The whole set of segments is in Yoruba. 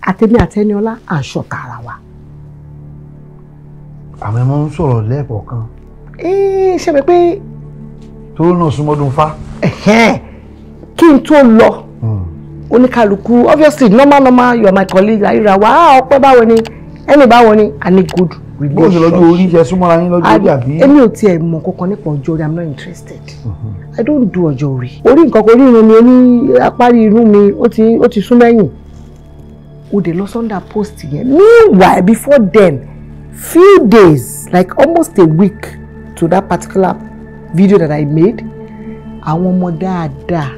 àtẹ̀mí àtẹniọlá à ń ṣọ̀tá ara wa. àwọn ẹmọ ń sọ̀rọ̀ lẹ́ẹ̀kọ̀ọ̀kan. ṣe mi pé. tó náà súnmọ́dún fá. kí n tó lọ oníkálukú obviously normal you are my colleague àríra wa ọpẹ́ báwo ni ẹni báwo ni I need good relationship. bó ṣe lọ́jọ́ orí ṣe súnmọ́ra yín lọ́jọ́ orí àbí. èmi ò tiẹ̀ mọ̀ kankan nípa ọjọ́ orí I'm not interested. I don't do ọjọ́ orí. orí nǹkan kan orí irun mi oní apárí irun mi ó ti sún mẹ́yìn. o dé lọ Sunday post yẹn meanwhile before then few days like almost a week to that particular video that I made àwọn ọmọ dáadáa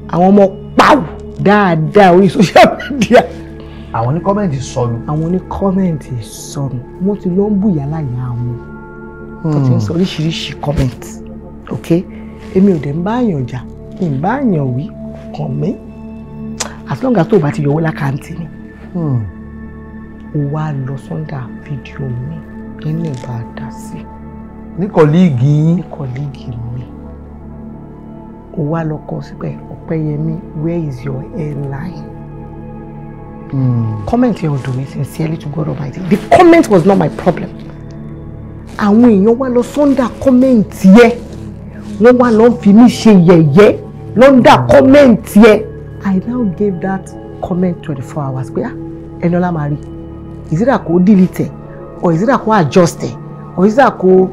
àwọn ọmọ pàù dáadáa orí social media. àwọn ní kọ́mẹ̀ntì sọnù. àwọn ní kọ́mẹ̀ntì sọnù wọ́n ti lọ ń bù yàrá ìyá wọn tó ti ń sọ oríṣiríṣi kọ́mẹ̀ntì ok èmi ò dẹ̀ ń bá àyàn jà ń bá àyàn wí kàn mí as long as tó o bá ti yọwọ́ lákàntì ni o wá lọ sọ́ndà fídíò mi inú ìbá dá sí. ní kọ̀líìgì yín. ní kọ̀líìgì mi o wá lọ kọ síbẹ̀ Ọpẹ́yẹmí where is your hairline. Comment yẹn ò dùn mí sincerely to God Almighty the comment was not my problem. àwọn èèyàn wá lọ sọ́ndà comment yẹ wọ́n wá lọ fi mí ṣe yẹ̀yẹ́ lọ́ndà comment yẹ. I now gave that comment 24 hours pé Ẹniọlá máa rí is it that kò delete it or is it that kò adjust it or is it that kò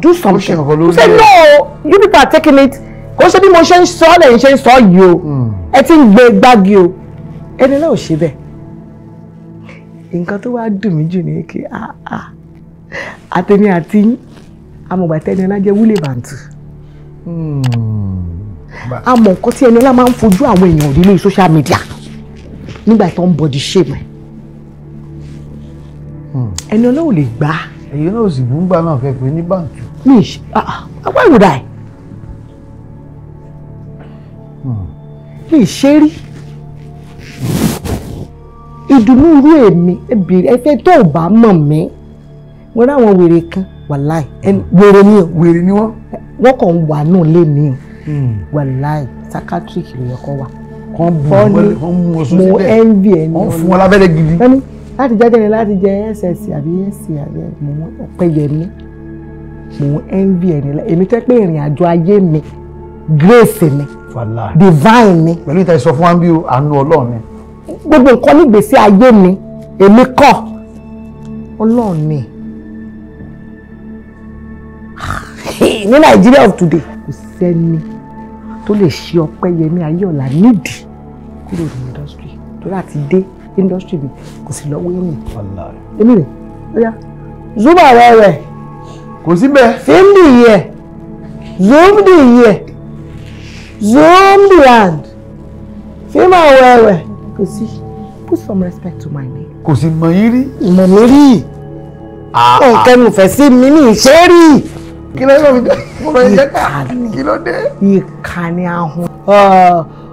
do something. You say no you people are taking it kò ṣe bí mo ṣe ń sọ lẹ́yìn ṣe ń sọ yìí o ẹ ti ń gbé gbági o Ẹniọlá ò ṣe bẹ́ẹ̀. nǹkan tó wá dùn mí jù ní kí àtẹ̀mí àti amọ̀gbà tẹ́niọlá jẹ́ wúlé bàǹtù. àmọ́ nǹkan tí Ẹniọlá máa ń fojú àwọn èèyàn rí lórí social media nígbà tó ń body shame Ẹniọlá ò lè gbà. èyí náà sì bú ń gbà náà kẹ́kọ̀ọ́ ní bàǹtù. why would I? mi ì ṣe rí ìdùnnú irú èmi ẹfẹ tó ò bá mọ̀ mí mo ráwọn wèrè kan wàláì wèrè ni o wèrè ni wọ́n kàn ń wà náà lé ní o wàláì psychiatric ló yẹ kó wà kàn bọ́ ní mo envy ẹni wọ́n fún wọn lábẹ́rẹ́ gidi. wọ́n ní láti jẹ́ jẹ́ni láti jẹ́ ss àbí sc àbí mo Ọpẹ́yẹmí mo envy ẹni èmi tẹ́ pé ìrìn àjò ayé mi grace ni divine ni. pẹ̀lú ìta ìsọ fún wa bí àánú Ọlọ́run ni. gbogbo nǹkan nígbèsí ayé mi èmi kọ́ Ọlọ́run ni. ní Nàìjíríà of today kò sẹ́ni tó lè ṣe Ọpẹ́yẹmí Ayéọlá nídìí kúrò ní industry tó láti dé industry mi kò sí lọ́wọ́ èmi. èmi rè ó yá zoom ààrẹ rẹ̀ kò sí bẹ́ẹ̀. film the year zoom the year zoom the hand film ààrẹ rẹ̀ kò sí put some respect to my name. kò sí mọ̀ yín rí. mọ̀ mi rí nǹkan mi fẹ́ sí mi ní ìṣe rí. kí ló dé mo fẹ́ jẹ́ ká kí ló dé. ìkànnì ahun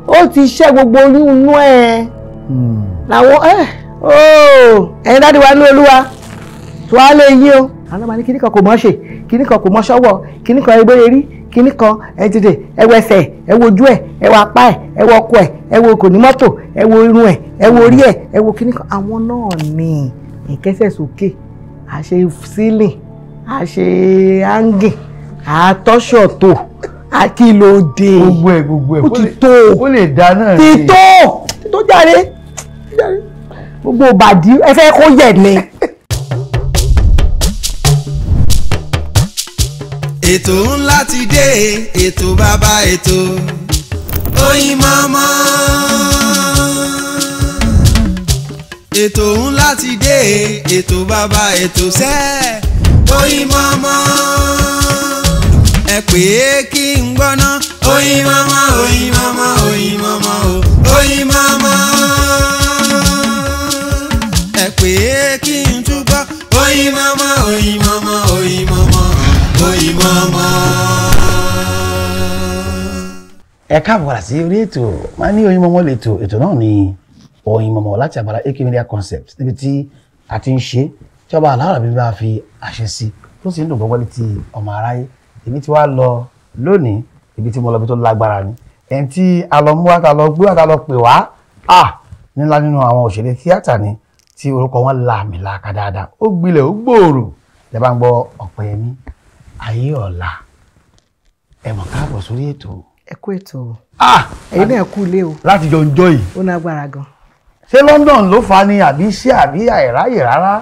ó ti ṣẹ́ gbogbo oyún inú ẹ̀ làwọn ẹ̀yin dáàdi wa ní Olúwa tó wá lè yín o. àwọn ọmọ ní kíní kan kò mọ̀ ṣe kíní kan kò mọ̀ ṣọ́wọ́ kíní kan ẹgbẹ́ rí kíní kan ẹ tètè ẹ wo ẹsẹ̀ ẹ wo ojú ẹ ẹ wo apá ẹ ẹ wo ọkọ ẹ ẹ wo kò ní mọ́tò ẹ wo irun ẹ ẹ wo orí ẹ ẹ wo kíní kan àwọn náà ní ìkẹsẹ̀ sókè àṣe sílìn àṣe áńgìn àtọ́ṣọ̀tò àkìlódé gbogbo ẹ̀ ó ti tó ó lè dá náà ti tó jáde gbogbo ìbàdí ẹ fẹ́ kó yẹ̀ ni. ètò ńlá ti dé ètò bàbá ètò Oyinmomo. ètò ńlá ti dé ètò bàbá ètò sẹ́ Oyinmomo. ẹ pè é kí n gbọ́ná Oyinmomo Oyinmomo Oyinmomo Oyinmomo. ẹ pè é kí n túbọ̀ Oyinmomo Oyinmomo Oyinmomo Oyinmomo. ẹ káàbọ̀ padà sí orí ètò máa ní Oyinmomo lẹ́tọ̀ ètò náà ní Oyinmomo láti àgbàlá AK Media Concept níbi tí a ti ń ṣe tí ọba aláwọ̀ bí bá fi àṣẹ sí tó sì ń dùn gbọ́gbọ́ létí ọmọ aráyé èmi ti wá lọ lónìí ibi tí mo lọ bí tó lágbára ni ẹni tí a lọ mú wa ta lọ gbé wa ta lọ pè wá nílá nínú àwọn òṣèré tíátà ni tí orúkọ wọn làmìlaka dáadáa ó gbilẹ̀ ó gbòòrò lẹ bá ń gbọ́ Ọpẹ́yẹmí Ayéọlá ẹ mọ̀ káàbọ̀ sórí ètò. ẹ kú ètò ẹ̀yin náà kú ilé o. láti jọ ń jọ yìí. ó nágbára gan. ṣé London ló fa ni àbí iṣẹ́ àbí àìráyè rárá.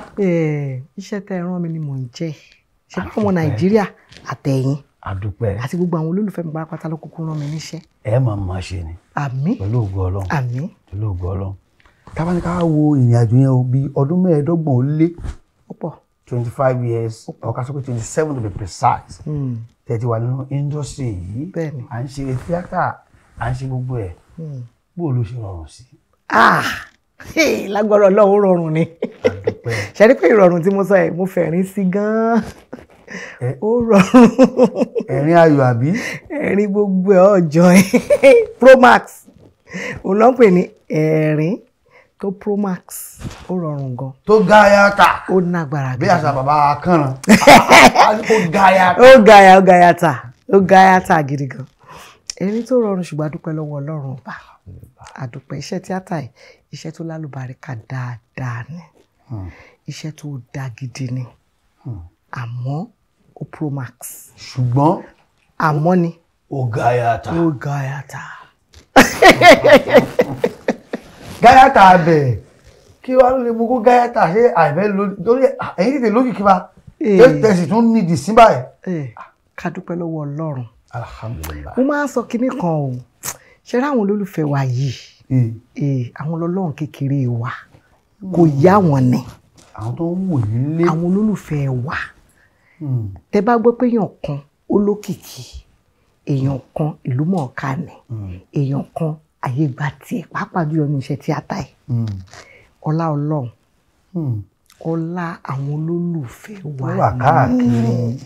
iṣẹ́ tẹ́ ẹ rán mi ni mò ń jẹ́ ṣe fún ọmọ Nàìjíríà àtẹ̀yìn àdúpẹ́ àti gbogbo àwọn olólùfẹ́ mi pátá ló kúkú rán mi níṣẹ́. ẹ mọ̀ ṣe ni. àmín pẹ̀lú ògo Ọlọ́run. àmín pẹ̀lú ògo Ọlọ́run. tábà ní ká wo ìrìn àjò yẹn o bí ọdún 25 ó lé. ó pọ̀. 25 years or ká sọ pé 27 to be precise. tẹ̀tí wà nínú industry yìí. bẹ́ẹ̀ni. à ń ṣe tíátà à ń ṣe gbogbo ẹ̀. bó ló ṣe rọrùn sí. lágbára Ọlọ́run ó rọrùn ni. ṣe rí pé ìrọ̀rùn tí mo sọ ẹ̀ mo fẹ̀rín sí gan-an. ó rọrùn. ẹ̀rín ayọ̀ àbí. ẹ̀rín gbogbo ẹ̀ ọjọ́ Promax òun ló ń pè ní ẹ̀rín tó Promax ó rọrùn gan. tó gáyàtà. ó nágbára gan. bí àṣà bàbá kànràn. ó gáyàtà. ó gáyàtà gidi gan. ẹ̀rín tó rọrùn ṣùgbọ́n a dúpẹ́ lọ́wọ́ Ọlọ́run ọba. àdúpẹ́ iṣẹ́ tíátà yìí iṣẹ́ tó lálùbáríkà dáadáa ni iṣẹ́ tó dá gidi ni àmọ́ ó Promax. ṣùgbọ́n àmọ́ ni ó gáyàtà. ó gáyàtà. gáyàtà abẹ kí wàá lè mú kó gáyàtà ṣe àìfẹ́ lórí ẹ̀yìn tètè lókìkí bá tẹ̀sí tún ní ìdí sí báyìí. ká dúpẹ́ lọ́wọ́ Ọlọ́run. alhamdulillah. mo máa ń sọ kinní kan o ṣe ráwọn olólùfẹ́ wa yìí àwọn ọlọ́run kékeré wa kò yá wọn ni. àwọn tó ń wò yín lé. àwọn olólùfẹ́ wa tẹ bá gbọ́ pé èèyàn kan olókìkí èèyàn kan ìlú mọ̀ọ́ká ni èèyàn kan àyè gba tiẹ̀ pàápàá jùlọ ní iṣẹ́ tíátà yìí ọlá Ọlọ́run ọlá àwọn olólùfẹ́ wa wà káàkiri.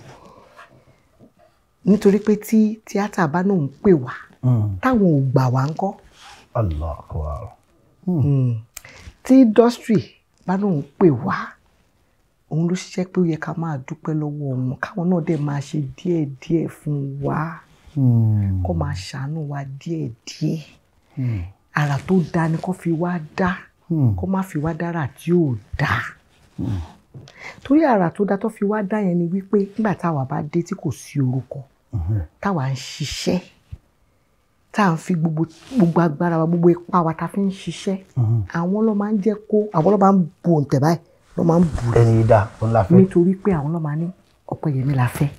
nítorí pé tí tíátà bá náà ń pè wá táwọn ò gbà wá ńkọ́. Allah akbar. tí industry bá náà ń pè wá òun ló ṣiṣẹ́ pé ó yẹ ká máa dúpẹ́ lọ́wọ́ wọn káwọn náà dẹ̀ máa ṣe díẹ̀díẹ̀ fún wa kó máa ṣàánú wa díẹ̀díẹ̀ àrà tó dáa ni kó fi wá dá kó má fi wá dára tí ò dáa torí àrà tó dáa tó fi wá dá yẹn ni wípé nígbà táwa bá dé tí kò sí orúkọ táwa ń ṣiṣẹ́ tá à ń fi gbogbo agbára wa gbogbo ipá wa tá a fi ń ṣiṣẹ́ àwọn ló máa ń jẹ́ kó àwọn ló máa ń bu òǹtẹ̀ báyìí ló máa ń bù rẹ̀. ẹni dá òun la fẹ́. nítorí pé àwọn ló máa ní Ọpẹ́yẹmí la fẹ́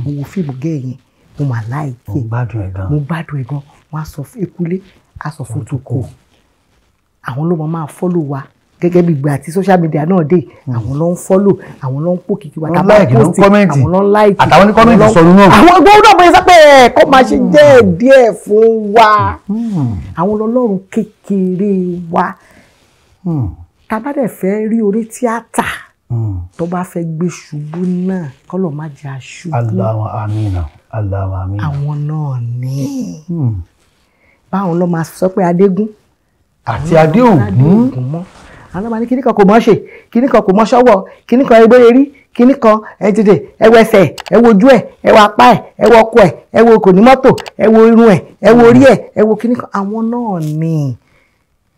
mo wo fíìmù gẹ́ẹ̀yìn mo mà láìkí mo gbádùn ẹ̀ gan. mo gbádùn ẹ̀ gan wọ́n á sọ fún ekulé á sọ fún toko àwọn ló máa fọ́lò wa gẹ́gẹ́ bí ìgbà tí social media náà dé àwọn ló ń fọ́lò àwọn ló ń pò kìkì wa tàbí post àwọn ló ń láìkì àtàwọn ní kọ́mẹ́ǹtì sọ̀rọ̀ náà. àwọn gbọ́dọ̀ náà bóyá sápẹ́ kó máa ṣe jẹ́ díẹ̀ fún wa àwọn ọlọ́run kékeré wa tá bá dẹ̀ fẹ́ rí orí tíátà tó bá fẹ́ gbé ṣubú náà kọ́lọ̀ má jẹ́ àṣubú. Allahumma amina Allahumma amina. àwọn náà ní báwọn ló máa sọ pé adégún àti adéògún mọ́ àwọn ló máa ní kíní kan kò mọ́ ṣe kíní kan kò mọ́ ṣọ́wọ́ kíní kan ẹgbẹ́ rí kíní kan ẹ dìde ẹ wo ẹsẹ̀ ẹ wo ojú ẹ ẹ wo apá ẹ wo ọkọ ẹ wo kò ní mọ́tò ẹ wo irun ẹ wo orí ẹ wo kíní kan àwọn náà ní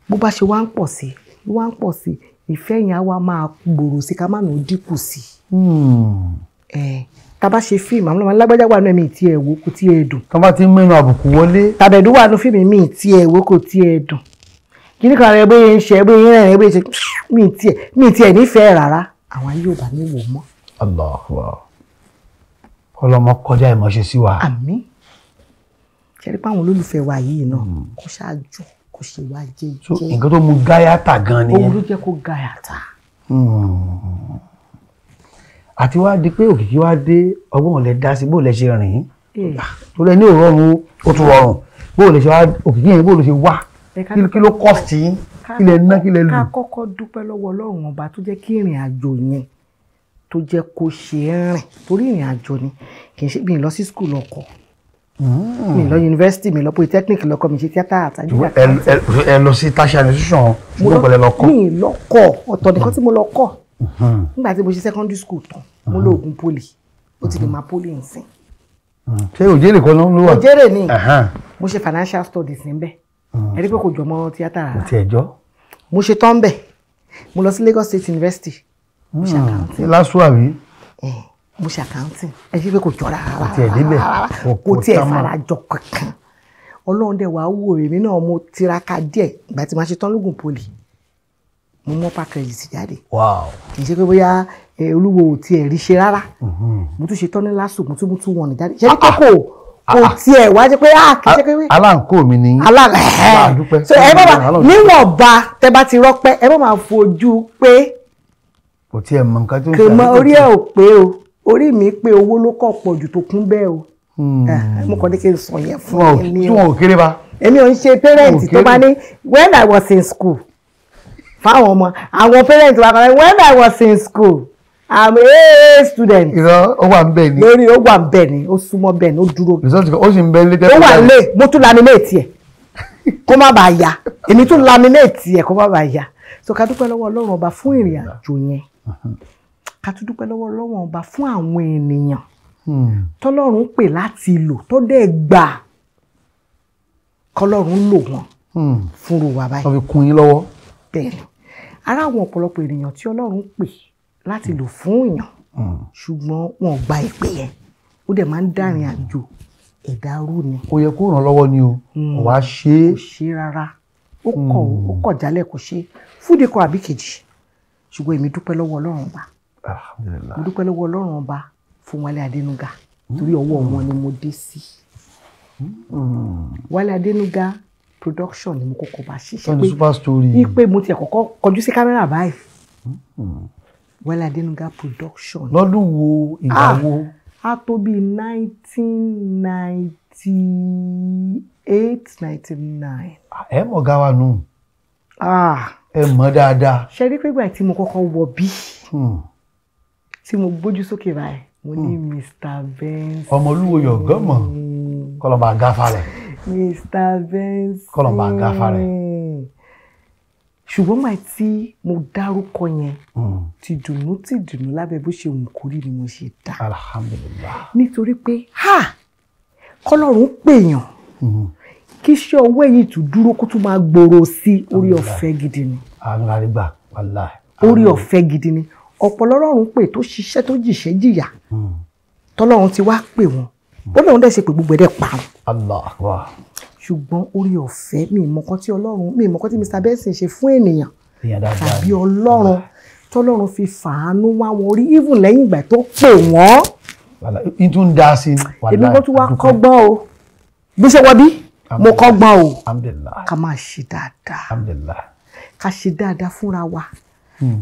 bó bá ṣe wá ń pọ̀ sí wá ń pọ̀ sí ìfẹ́ yẹn á wá máa gbòòrò sí ká má nà ó dínkù sí. tá a bá ṣe fíìmù àwọn ọmọ alágbájá wà nínú ẹ̀mí tí ẹ̀ wò kò tí ẹ̀ dùn. tó bá ti ń mẹ́nu àbùkù wọlé. tàbẹ̀dù wà nínú fíìmù mi tí ẹ̀ wò kò tí ẹ̀ dùn. kíní kan rẹ̀ bóyá ń ṣe bóyá ń rẹ̀ bóyá ṣe mi tí ẹ̀ nífẹ̀ẹ́ rárá àwọn ayé ò bá ní wò mọ́. Allahu ọlọmọ kọjá ìmọ̀ṣe sí wa. àmín ṣe rí pé àwọn olólùfẹ́ wa yìí náà kó ṣáájú kò ṣe wá jẹ́jẹ́. nǹkan tó mú gáyàtà gan nìyẹn. òun ló jẹ́ kó gáyàtà. àti wá di pé òkìkí wá dé ọgbọ́n ò lè dá sí bó lè ṣe rìn tó lẹ ní òrọ̀rùn ó tún rọrùn bó lè ṣe wá òkìkí yẹn bó lè ṣe wá kí ló cost yín kí lẹ ná kí lẹ lù. ká kọ́kọ́ dúpẹ́ lọ́wọ́ Ọlọ́run ọba tó jẹ́ kí ìrìn àjò yẹn tó jẹ́ kó ṣe é rìn torí ìrìn àjò ni kì í ṣe bí n lọ sí school ọkọ̀ mi lọ yunifásitì mi lọ polytechnic lọkọ mi ṣe tíátà àtàjù. ẹ lọ sí tertiary institution ṣùgbọ́n pẹ̀lẹ́ lọ kọ́. mi lọ kọ́ ọ̀tọ̀ nìkan tí mo lọ kọ́ nígbà tí mo ṣe secondary school tán mo lọ Ògùn poli ó ti lè máa poli nsìn. ṣé òjèrè kan ló wà. òjèrè ni mo ṣe financial studies níbẹ̀ ẹ rí pé kò jọmọ́ tíátà rárá. kò tiẹ̀ jọ. mo ṣe tán bẹ̀ mo lọ sí Lagos State University mo ṣe accounting. lásù àbí. mo ṣe accounting ẹ ṣe pé kò jọra rárá kò tiẹ̀ débẹ̀ kò tiẹ̀ farajọ kankan ọlọ́run dẹ̀ wá wò èmi náà mo tiraka díẹ̀ ìgbà tí màá ṣe tán lóògùn poli mo mọ́ pàkẹ́rẹ́sì jáde kì í ṣe pé bóyá olúwo ò tiẹ̀ rí ṣe rárá mo tún ṣe tán ní lásù mo tún wọn jáde ṣe ní kò tiẹ̀ wá jẹ́ pé kì í ṣe pé. aláǹkó mi ni so ẹ bá máa níwọ̀nba tẹ bá ti rọ́pẹ́ ẹ bá máa fojú pé kò tiẹ̀ mọ nǹkan tó ń ṣe. kò mọ orí ẹ̀ ò pé o orí mi pé owó ló kọ̀ pọ̀ jù tó kún bẹ́ẹ̀ o mo kàn ní kí n sọ yẹn fún ẹ ní o. tí wọn ò kéré bá. èmi ò ń ṣe parent tó bá ní when I was in school fáwọn ọmọ àwọn parent wa kan when I was in school I'm a student. ìrọ̀ ó wà ń bẹ̀ ni. lórí ó wà ń bẹ̀ ni ó súnmọ́ bẹ̀ ni ó dúró. result ó sì ń bẹ létẹ́. ó wà lé mo tún laminate ẹ̀ kó má bàa ya èmi tún laminate ẹ̀ kó má bàa ya so ká dúpẹ́ lọ́wọ́ Ọlọ́run ọba fún ìrìn àjò yẹn ká tún dúpẹ́ lọ́wọ́ Ọlọ́run ọba fún àwọn ènìyàn tọ́lọ́run pè láti lò tó dẹ̀ gbà kọ́lọ́run lò wọ́n fúnru wa báyìí. wọ́n fi kún yín lọ́wọ́. bẹ́ẹ̀ni ara àwọn ọ̀pọ̀lọpọ̀ ènìyàn tí Ọlọ́run pè láti lò fún èèyàn ṣùgbọ́n wọn ò gba ìpè yẹn ó dẹ̀ máa ń dárìn àjò ẹ̀dá rú ni. ó yẹ kó ràn lọ́wọ́ ni o kò wá ṣe é. kò ṣe rárá ó kọ̀ jálẹ̀ kò ṣe fúdi kan àbí kejì ṣùgbọ́n èmi dúpẹ́ lọ́wọ́ Ọlọ́run ọba mo dúpẹ́ lọ́wọ́ Ọlọ́run ọba fún Wálé Adénúgà torí ọwọ́ wọn ni mo dé sí. Wálé Adénúgà production ni mo kọ́kọ́ bá ṣiṣẹ́ pé super story ipe mo ti kọ́kọ́ kọjú sí kámẹ́rà báyìí Wálé Adénúgà production. lọ́dún wo ìgbà wo. a tó bí 1998-99. ẹ mọ̀ gá wa nù. ẹ mọ̀ dáadáa. ṣe rí pé ìgbà tí mo kọ́kọ́ wọ bí tí mo gbójú sókè báyìí mo ní Mr. Benz. ọmọlúwo yọ̀gán mọ̀ kọlọ̀bà gáfà rẹ̀. Mr. Benz. kọlọ̀bà gáfà rẹ̀. ṣùgbọ́n màá tí mo dárúkọ yẹn ti dùnú lábẹ́ bó ṣe wù kó rí ni mo ṣe dá. alhamdulillah. nítorí pé kọ́lọ́run pèèyàn kí iṣẹ́ ọwọ́ èyí tún dúró kó tún máa gbòòrò sí orí ọ̀fẹ́ gidi ni. àwọn arígbà wàláhì. orí ọ̀fẹ́ gidi ni ọ̀pọ̀ lọ́rùn pè tó ṣiṣẹ́ tó jìṣẹ́ jìyà tọ́lọ́run ti wá pè wọ́n ó lóun dẹ̀ ṣe pé gbogbo ẹ̀dẹ̀ parun. Allah akbar. ṣùgbọ́n orí ọ̀fẹ́ mi ìmọ̀kan tí Mr. Benson ṣe fún ènìyàn tàbí Ọlọ́run tọ́lọ́run fi fàánú wá wọn rí even lẹ́yìn ìgbà tó pè wọ́n. n tún dá sí i. èmi kò tún wá kọ́gbọ́n o bí ṣe wọ bí mo kọ́gbọ́n o ká máa ṣe dáadáa ká ṣe dáadáa fúnra wa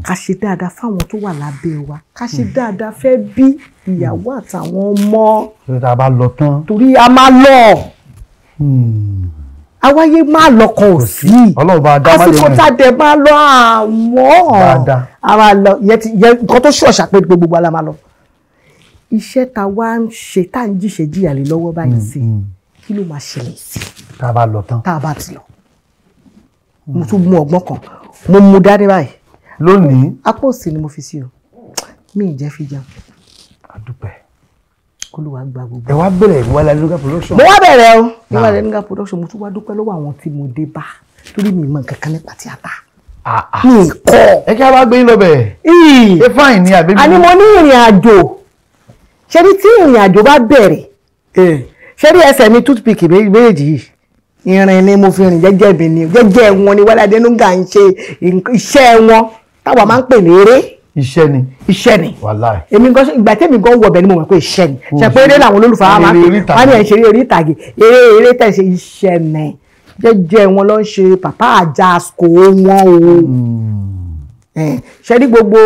ká ṣe dáadáa fáwọn tó wà lábẹ́ wa ká ṣe dáadáa fẹ́ bí ìyàwó àtàwọn ọmọ. torí tá a bá lọ tán. torí a máa lọ. àwáyé máa lọ kan ò sí. Ọlọ́run bá dá má lè rìn. àsìkò tá a dẹ̀ máa lọ àmọ́. a máa lọ nǹkan tó ṣọ̀ṣà pé gbogbo ala máa lọ. iṣẹ́ ta wá ń ṣe tá à ń jíṣẹ́ jìyà lé lọ́wọ́ báyìí sí kí ló máa ṣẹlẹ̀ sí. tá a bá lọ tán. tá a bá ti lọ. mo tún mú ọgbọ́n kan mo mú dání báyìí. lónìí. apò òsì ni mo fi sí o mi ì jẹ́ fi jẹun. àdúpẹ́. Olúwa gba gbogbo. ẹ wá bẹ̀rẹ̀ ní Wálé Adénúgà production. mo wá bẹ̀rẹ̀ o ní Wálé Adénúgà production mo tún wá dúpẹ́ lọ́wọ́ àwọn tí mo dé bá torí mi mọ̀ nǹkan kan nípa tíátà. mi kọ́. ẹ kí a bá gbé yín lọ bẹ̀. ẹ fáìn ní àbẹ́bí. àní mo ní ìrìn àjò ṣé ní tí ìrìn àjò bá bẹ̀rẹ̀ ṣé ní ẹsẹ̀ mi toothpick méjèèjì yìí ìrìn ni mo fi rìn jẹ́jẹ́ mi ni jẹ́jẹ́ wọn ni Wálé Adénúgà ń ṣe iṣẹ́ wọn táwa máa ń pè ní eré. iṣẹ́ ni. iṣẹ́ ni. wàláì. èmi gan ìgbà tẹ́mi gan wọ̀ bẹ̀ ni mo mọ̀ pé iṣẹ́ ni. ṣe pé eré làwọn olólùfẹ́ wa máa ń pè wọ́n ní ẹ̀ ṣe eré ìtàgé eré tẹ̀ ṣe iṣẹ́ ni jẹ́jẹ́ wọn ló ń ṣe Papa Ajasco wọn o. ṣe ní gbogbo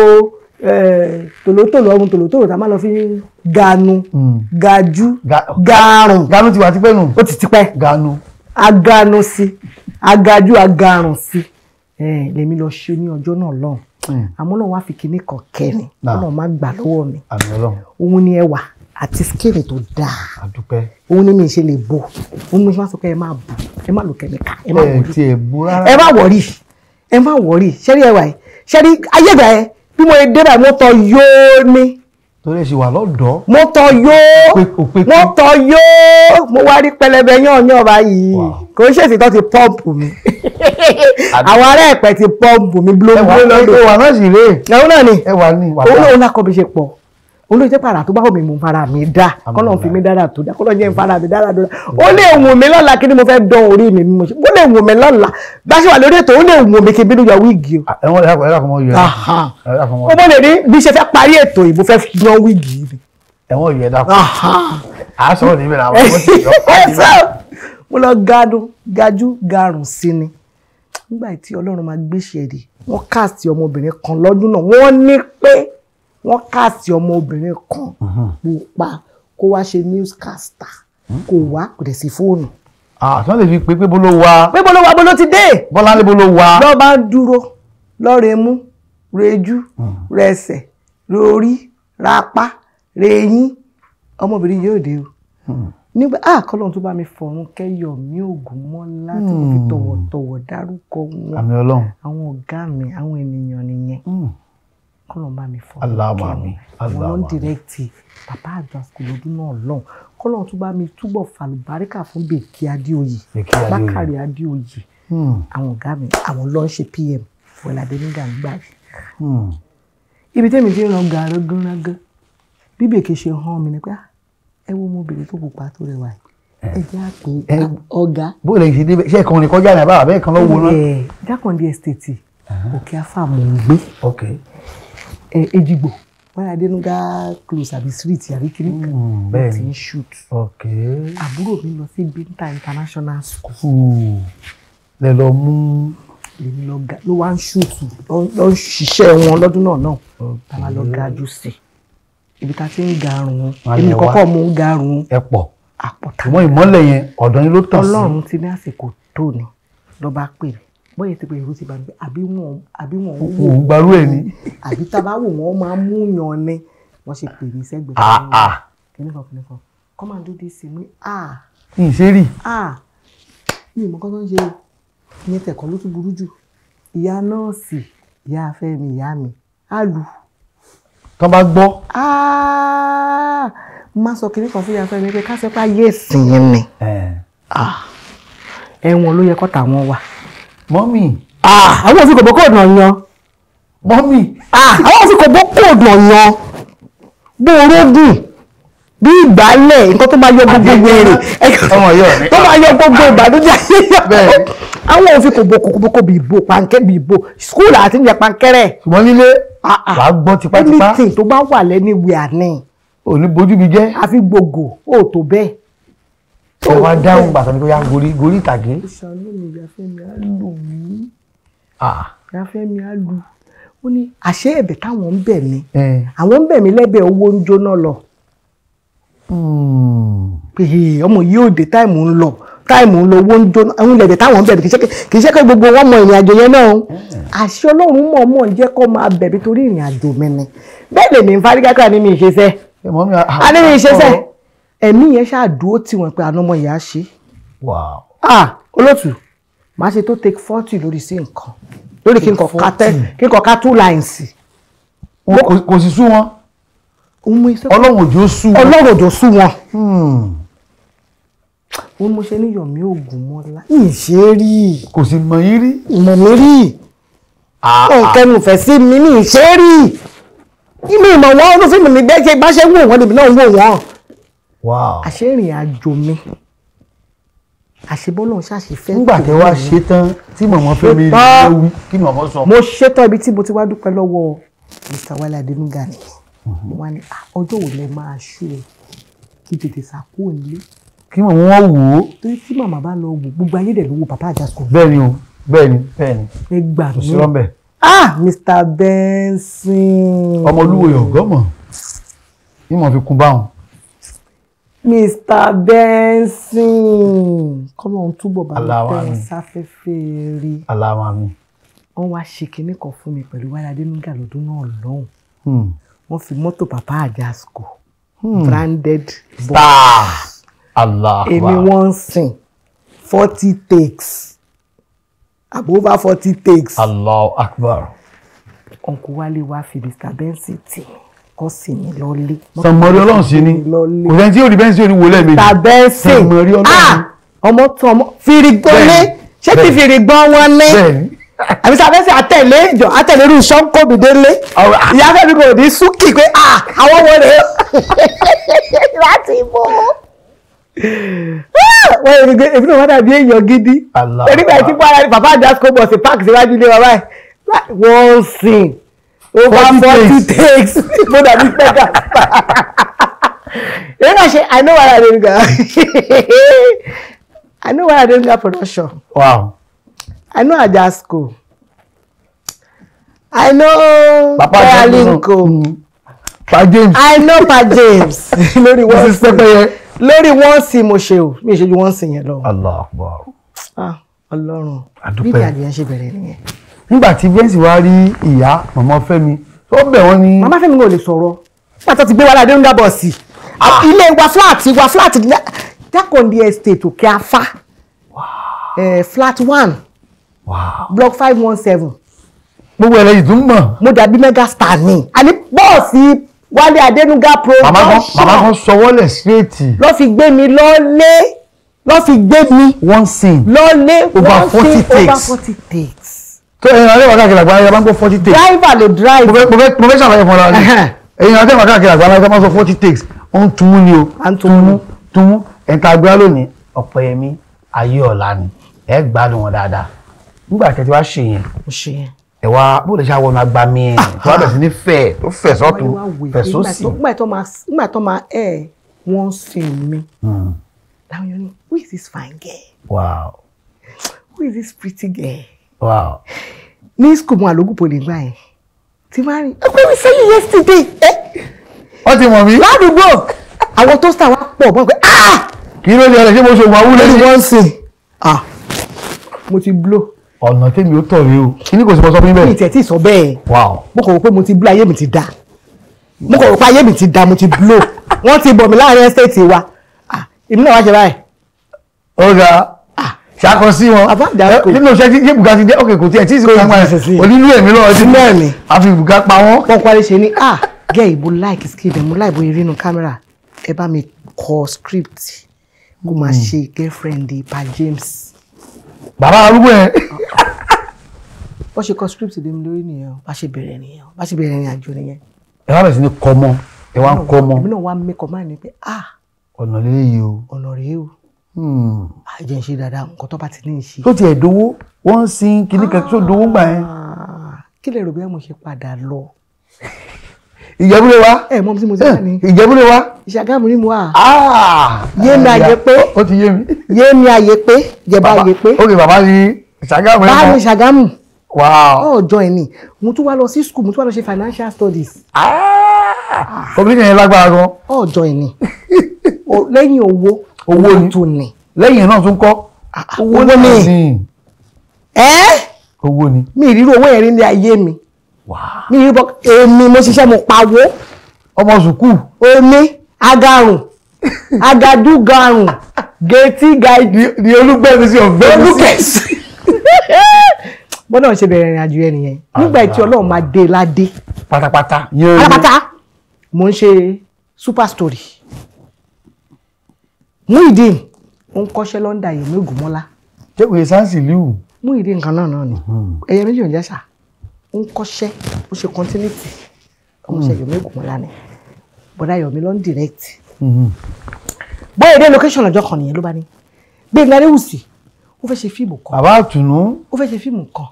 tòlótòló ọrùn tòlótòló tá a máa lọ fi ganu gajú garùn. ganu ti wà tipẹ́ nù. ó ti tipẹ́. ganu. aganu sí agajú agarùn sí lèmi lọ ṣe ní ọjọ́ náà lọ́hùn àmọ́ náà wá fi kinní kan kẹrin ọ̀nà má gbà lọ́wọ́ mi òun ni ẹwà àti skin tó dáa òun ni mi ṣe lè bò òun mi ṣe máa sọ pé ẹ máa bò ẹ má lo kẹ́míkà ẹ má wọrí ẹ má wọrí ṣẹ́rí ẹwà yìí ṣẹ́rí ayégbà ẹ bí mo dé báyìí mo tọ yóò ní torí ẹ ṣe wà lọ́dọ̀. mo tọ yóò mo wá rí pẹlẹbẹ yán báyìí kò ń ṣèṣì tó ti pọ́ǹpù mi àwọn ará ẹ̀pẹ́ ti pọ́ǹpù mi blóńbló lọ́dọ̀. ẹwà náà sì rèé. ẹ̀hún náà ni ẹwà ni wà. òun náà kọ́ mi ṣe pọ̀ olóyè jẹ́ pàrà tó bá wù mí mú fara mi dá kọ́lọ́n fi mí dára tó dá kọ́lọ́n jẹ́ fara mi dára tó dá ó lè wù mí lọ́la kí ni mo fẹ́ dán orí mi mo ṣe ó lè wù mí lọ́la bá ṣe wà lórí ètò ó lè wù mí kí n bínú yọ wíìgì o. ẹ̀wọ̀n ẹ̀rọ àfọmọ́ yọ ó mọ̀ lè ní bí ṣe fẹ́ parí ètò yìí mo fẹ́ yan wíìgì mi. ẹ̀wọ̀n yọ ẹ̀dá kan à sọ̀rọ̀ níbẹ̀ làwọn ọmọ ti yọ mo lọ gajú garùn sí ni nígbà tí Ọlọ́run máa gbéṣẹ́ dé wọ́n káàsì ọmọbìnrin kan lọ́dún náà wọ́n ní pé wọ́n káàsì ọmọbìnrin kan pupa kó wá ṣe newscaster kò wá kò dẹ̀ sí fóònù. àtúntò lè fi pé bó ló wá. pé bó ló wá bó ló ti dé. Bọ́lá ní bó ló wá. lọ́ọ́ bá ń dúró lọ́ọ́rẹ́ mú rejú rẹsẹ̀ rorí rapá reyín ọmọbìnrin yóò dé o. nígbà kọ́lọ́n tó bá mi fọ̀run kẹ́yọ̀ mi ògùn mọ́ láti fi tọ̀wọ̀tọ̀wọ̀ dárúkọ wọn. àmì Ọlọ́run. àwọn ọ̀gá mi àwọn ènìyàn nìyẹn. Kọ́lọ́n bá mi fọ̀run aláàmì àwọn ló ń dìrẹ́kìtì bàbá Àjàsíkò lọ́dún náà lọ́hùn. Kọ́lọ́n tó bá mi túbọ̀ fàlùbáríkà fún Bèkí Adéoyè Bákàrè Adéoyè àwọn ọ̀gá mi àwọn ló ń ṣe PM Fọládé nígbà nígbà yìí. ibi tẹ́mi ti ń ràn gàrọ́gánrágán bí Bèkí ṣe hàn mí ni pé ẹ wo ọmọbìnrin tó pupa tó rẹwà ẹ jẹ́ àpè ọ̀gá. bó lè ṣe débẹ̀ ṣé ẹ̀kan ní kọjá ní àbáwá bẹ́ẹ̀ kan lọ́wọ́ náà. Jákàndé estate Òkè Afá mò ń gbé. Èjìgbò Fọládé nígbà close àbí street àbí kiri kan ti ń shoot. àbúrò mi lọ sí Binta International School. lẹ lọ mú. èmi ló wá ń shoot lọ ń ṣiṣẹ́ wọn lọ́dún náà táwa lọ gajú sí ibi tá a ti ń garun èmi kọ́kọ́ mú ń garun. ẹ pọ̀ àpọ̀tà. ṣùgbọ́n ìmọ́lẹ̀ yẹn ọ̀dọ̀ yín ló tàn sí. Ọlọ́run ti ní àsìkò tó ni ló bá pè mí bóyá ti pé èrò ti bá mi pé àbí wọn ò ń gbarú ẹ̀ ni. àbí tábà wò wọ́n máa mú yan ni wọ́n ṣe pè mí sẹ́gbẹ̀ẹ́ kìnnìkan come and do this mi ní ìṣeré. mi ìmọ̀ kan tó ń ṣe ní tẹ̀kọ́ ló tún burú jù ìyá nọ́ọ̀sì ìyá Afẹ́mi ìyá mi á lù. tán bá gbọ́. má sọ kìnnìkan fún ìyá Afẹ́mi pé ká sẹ́pà yé ìsìn ni ẹ̀wọ̀n ló yẹ kọ́ tàwọn wà. mọ́mì. àwọn òfin kò bó kóòdù ọ̀yàn. mọ́mì. àwọn òfin kò bó kóòdù ọ̀yàn. bí orógùn bí ìgbálẹ̀ nǹkan tó máa yọ gbogbo wèrè tó máa yọ gbogbo ìbàdújẹ́ ayé. àwọn òfin kò bó kó bí ìbò pàǹkẹ́ bí ìbò skúlù àti ìyẹn pàǹkẹ́rẹ́. ṣùgbọ́n nílé wàá gbọ́ tipátipá. anything tó bá wà lẹ́ni wíà ní. ò ní bójú mi jẹ́. àfi gbogbo ó tó bẹ́ẹ̀. ẹ wá dáhùn gbàtà ní kó yá gorí ìtàgé. ìṣàlù mi Ìyáfẹ́mi á lù mí. Ìyáfẹ́mi á lù. ó ní àṣé ẹ̀bẹ̀ táwọn ń bẹ̀ mí. àwọn ń bẹ̀ mí lẹ́bẹ̀ owó ń jóná lọ. pé ọmọ yìí ò dé táìmù ń lọ owó ń jóná àwọn ilẹ̀ táwọn ń bẹ̀ mí kì í ṣe pé gbogbo wọn mọ ìrìn àjò yẹn náà. àṣé Ọlọ́run mọ̀ ń jẹ́ kó máa bẹ̀ mí torí ìrìn àjò mi ni. bẹ́ẹ̀ lèmi ń fárígákà ní mi ìṣesẹ́. a ní mi ìṣesẹ́. ẹ̀mí yẹn ṣáàdúró tí wọ́n pe àná ọmọ ìyá ṣe. olótù máa ṣe tó take 40 lórí sí nǹkan lórí kí n kọ ká 2 lines. kò sì sú wọn. Ọlọ́run òjò sú wọn. Ọlọ́run òjò sú wọn. ó mo ṣe ní Yọ̀mí Ògúnmọ́lá ìṣe rí. kò sì mọ̀ yín rí. ìmọ̀ mi rí. òǹkẹ́nu fẹ́ sí mi ní ìṣe rí. ìmọ̀ ìmọ̀ wọn ló fi mi bẹ́ẹ̀ bá ṣe wò wọ́n níbi náà wò wọ́n. àṣé ìrìn àjò mi àṣebọ́lọ́ ṣàṣefẹ́. nígbà tí wàá ṣe tán tí mọ̀mọ́ fẹ́ mi lówí kí ni mọ̀mọ́ sọ. mo ṣetán ibi tí mo ti wá dúpẹ́ lọ́wọ́ Mr. Wálé Adénúgà ni wọ́n á ní ọjọ́ wo lẹ máa ṣú ẹ kí tètè sàkó nílé. kí mọ̀mọ́ wọn wò ó. torí tí màmá bá lọ wò gbogbo ayé dẹ̀ ló wo bàbá Àjàsíkò. bẹ́ẹ̀ni o bẹ́ẹ̀ni. ẹ gbà mí. kò sí rọ́ńbẹ́. Mr. Benson. Ọmọlúwo yọ̀gọ́mọ̀ ní mọ̀ fi kún báwọn. Mr. Benson kọ́mọ ohun túbọ̀ bá tẹ̀ sáfẹ́fẹ́ rí. aláwa mi. wọ́n wá ṣe kinní kan fún mi pẹ̀lú Wálé Adénúgà lọ́dún náà lọ́hùn. wọ́n fi mọ́tò bàbá Àjàsíkò branded box. Allah. èmi wọ́n ń sìn 40 takes over 40 takes. Allahu Akbar. Uncle Wálé wá fi Mr. Benson tì kọ́ sí mi lọ́lé. Sànmọ́rí Ọlọ́run sí ni kò sẹ́ni tí yóò rí bẹ́ẹ̀ sí oníwò lẹ́ẹ̀mejì. tàbẹ́sẹ̀ Sànmọ́rí Ọlọ́run. ọmọ tó ọmọ fìrìgbọ́lé ṣé kí fìrìgbọ́n wọn ní. àbí sàbẹ́sẹ̀ àtẹ̀lé irú ṣọ́ńkóbi délé ìyá fẹ́mi kò ní súnkì pé àwọn wọlé láti bọ̀. wọ́n yẹ kí èmi náà wọ́n dàbí èèyàn gidi. nígbà tí bọ́lá ní bàbá àdásíkò bọ̀ sí páàkì síwájú ilé bàbá ẹ̀ wọ́n sìn over 40 takes more than this mega. I know what I did. I know what I did production. Wow. I know Ajasco. I know Papa Linko. Pa James. I know Pa James. Lórí wọ́n sí lórí wọ́n sí mo ṣe o mi ṣe ju wọ́n sí yẹn lọ. Allah Akbar. Ọlọ́run. Adúpẹ́. Bí ìyàdìyàn ṣe bẹ̀rẹ̀ nìyẹn. Nígbà tí Bẹ́ńsì wá rí ìyá màmá Fẹ́mi tó bẹ̀ wọ́n ní. Màmá Fẹ́mi ò lè sọ̀rọ̀ pàtó ti gbé wàhálà dé ń dábọ̀ sí ilé wa flat Jakondi estate òkè afá flat 1 block 517. Gbogbo ẹlẹ́yìn tó ń mọ̀. Mo dàbí megastar ni àní bọ́ọ̀sì Wálé Adénúgá production. Màmá kan sọwọ́lẹ̀ síréètì. lọ́ fi gbé mi one scene. lọ́lé over 40 takes. tó ẹ̀yìn àdéhùn káàkiri àgbáyé ẹ máa ń gbọ́ 40 takes. driver ló drive. mo fẹ́ ṣàlàyé fún ọ ní. ẹ̀yìn àdéhùn káàkiri àgbáyé ẹ máa ń sọ 40 takes. ó ń túmú ni o. túmú ẹ̀ka agbára lónìí Ọ̀pẹ̀yẹmí Ayéọlá ni ẹ gbádùn wọn dáadáa. nígbà kẹtí wàá ṣe yẹn. ẹ wá bó lè ṣe àwọn ọmọ agbami ẹ tó wá bẹ̀rẹ̀ sí ní fẹ̀ tó fẹ̀ sọ́tún fẹ̀ sósì. nígbà tó máa wọ́n sìn mí. láwọn yóò ní who is this fine girl? Wow. Who is this pretty girl? Wow. Ní school mo àlógún poli gbà yẹn tí máa rìn ọkọ mi sẹ́yìn yesterday. wọ́n ti mọ̀ mí. ládùúgbò àwọn tó sà wá pọ̀ bọ́n pé kí ló dé ṣé mo ṣe wà wúlẹ̀ ní wọ́n sìn mo ti blow. ọ̀nà tèmi ó tọ̀ rí o kí ni kò sí mo sọ fún yín bẹ́ẹ̀. mi tẹ̀ tí sọ bẹ́ẹ̀. Wow. mo kọ̀ wò pé mo ti blow ayé mi ti da mo kọ̀ wò pé ayé mi ti da mo ti blow wọ́n ti bọ̀ mí láàrin estate wa èmi náà wá ṣe báyìí. ó ga ṣàkọ sí wọn nínú iṣẹ́ tí Ebuka ti dé òkè kò tí ẹ̀ tí ì sí ká máa onílù ẹ̀mí lọ́wọ́ sí mẹ́rin àfi Ebuka pa wọ́n. wọ́n parí ṣe ní gẹ́ ìbò like skill dem mo láì bóyá rí inú kámẹ́rà ẹ bá mi kọ script kó máa ṣe girlfriend Pa James. bàbá arúgbó ẹ. wọ́n ṣe kọ script dé mi lórí nìyẹn bá ṣe bẹ̀rẹ̀ ní àjò nìyẹn. ẹ wá bẹ̀rẹ̀ sí ní kọ́ mọ́ ẹ wá ń kọ́ mọ́. èmi náà wá mẹ́kọ̀ọ́ máa ní pé ọ̀nà lélẹ́yìí o. ọ̀nà rèé o. àjẹ́ ń ṣe dáadáa nǹkan tó bá ti ní í ṣe. tó tiẹ̀ dowó wọ́n ń sin kíní kan tó dowó gbà yẹn. kí lè rò bí mo ṣe padà lọ. Ìjẹ̀bú-Ilé wa. Mọ́ tí mo ti wà ní. Ìjẹ̀bú-Ilé wa. Ìṣàgámù ni mo wà. Yé mi àyè pé. Ó ti yé mi. Yé mi àyè pé. Jẹ̀bá àyè pé. Ok bàbá ní Ìṣàgámù. Báwo Ìṣàgámù? Wow. Ọjọ́ ẹ̀ ni mo tún wá lọ sí school mo tún wá lọ ṣe financial studies. Obìnrin yẹn lágbára gan. Ọjọ́ ẹ̀ ni lẹ́yìn owó ni tó ní. Lẹ́yìn náà tún kọ́. Owó ni. Owó ni. Mi ìrírò owó yẹn rí ní ayé mi. Mi ìrírò bọ́ èmi mo ṣiṣẹ́ mo pawó. Ọmọ sùkúù. Omi agarùn agadugarùn gẹ̀ẹ́tì gáìdì. Ni olúgbẹ́mi sí ọ̀gbẹ́mi sí. Olúkẹ̀sì. Bọ́dọ̀ ṣe bẹ̀rẹ̀ ìrìn àjò ẹ nìyẹn nígbà tí Ọlọ́run máa dé ládé pátápátá mo ń ṣe super story Muyideen ó ń kọ́ṣẹ́ London Yẹmí Ògúnmọ́lá jẹ́wèé sáǹsì líwù Muyideen kan náà ni ẹ̀yẹ méjì òǹjẹ́ sà ó ń kọ́ṣẹ́ ó ṣe continuity ọmọọṣẹ́ Yẹmí Ògúnmọ́lá ni bọ́dá Yomi ló ń direct bóyá dé location ọjọ́ kan nìyẹn ló bá ní Gbénga Adéwùsì ó fẹ́ ṣe fíìmù kan bàbá àtùnú ó fẹ́ ṣe fíìmù kan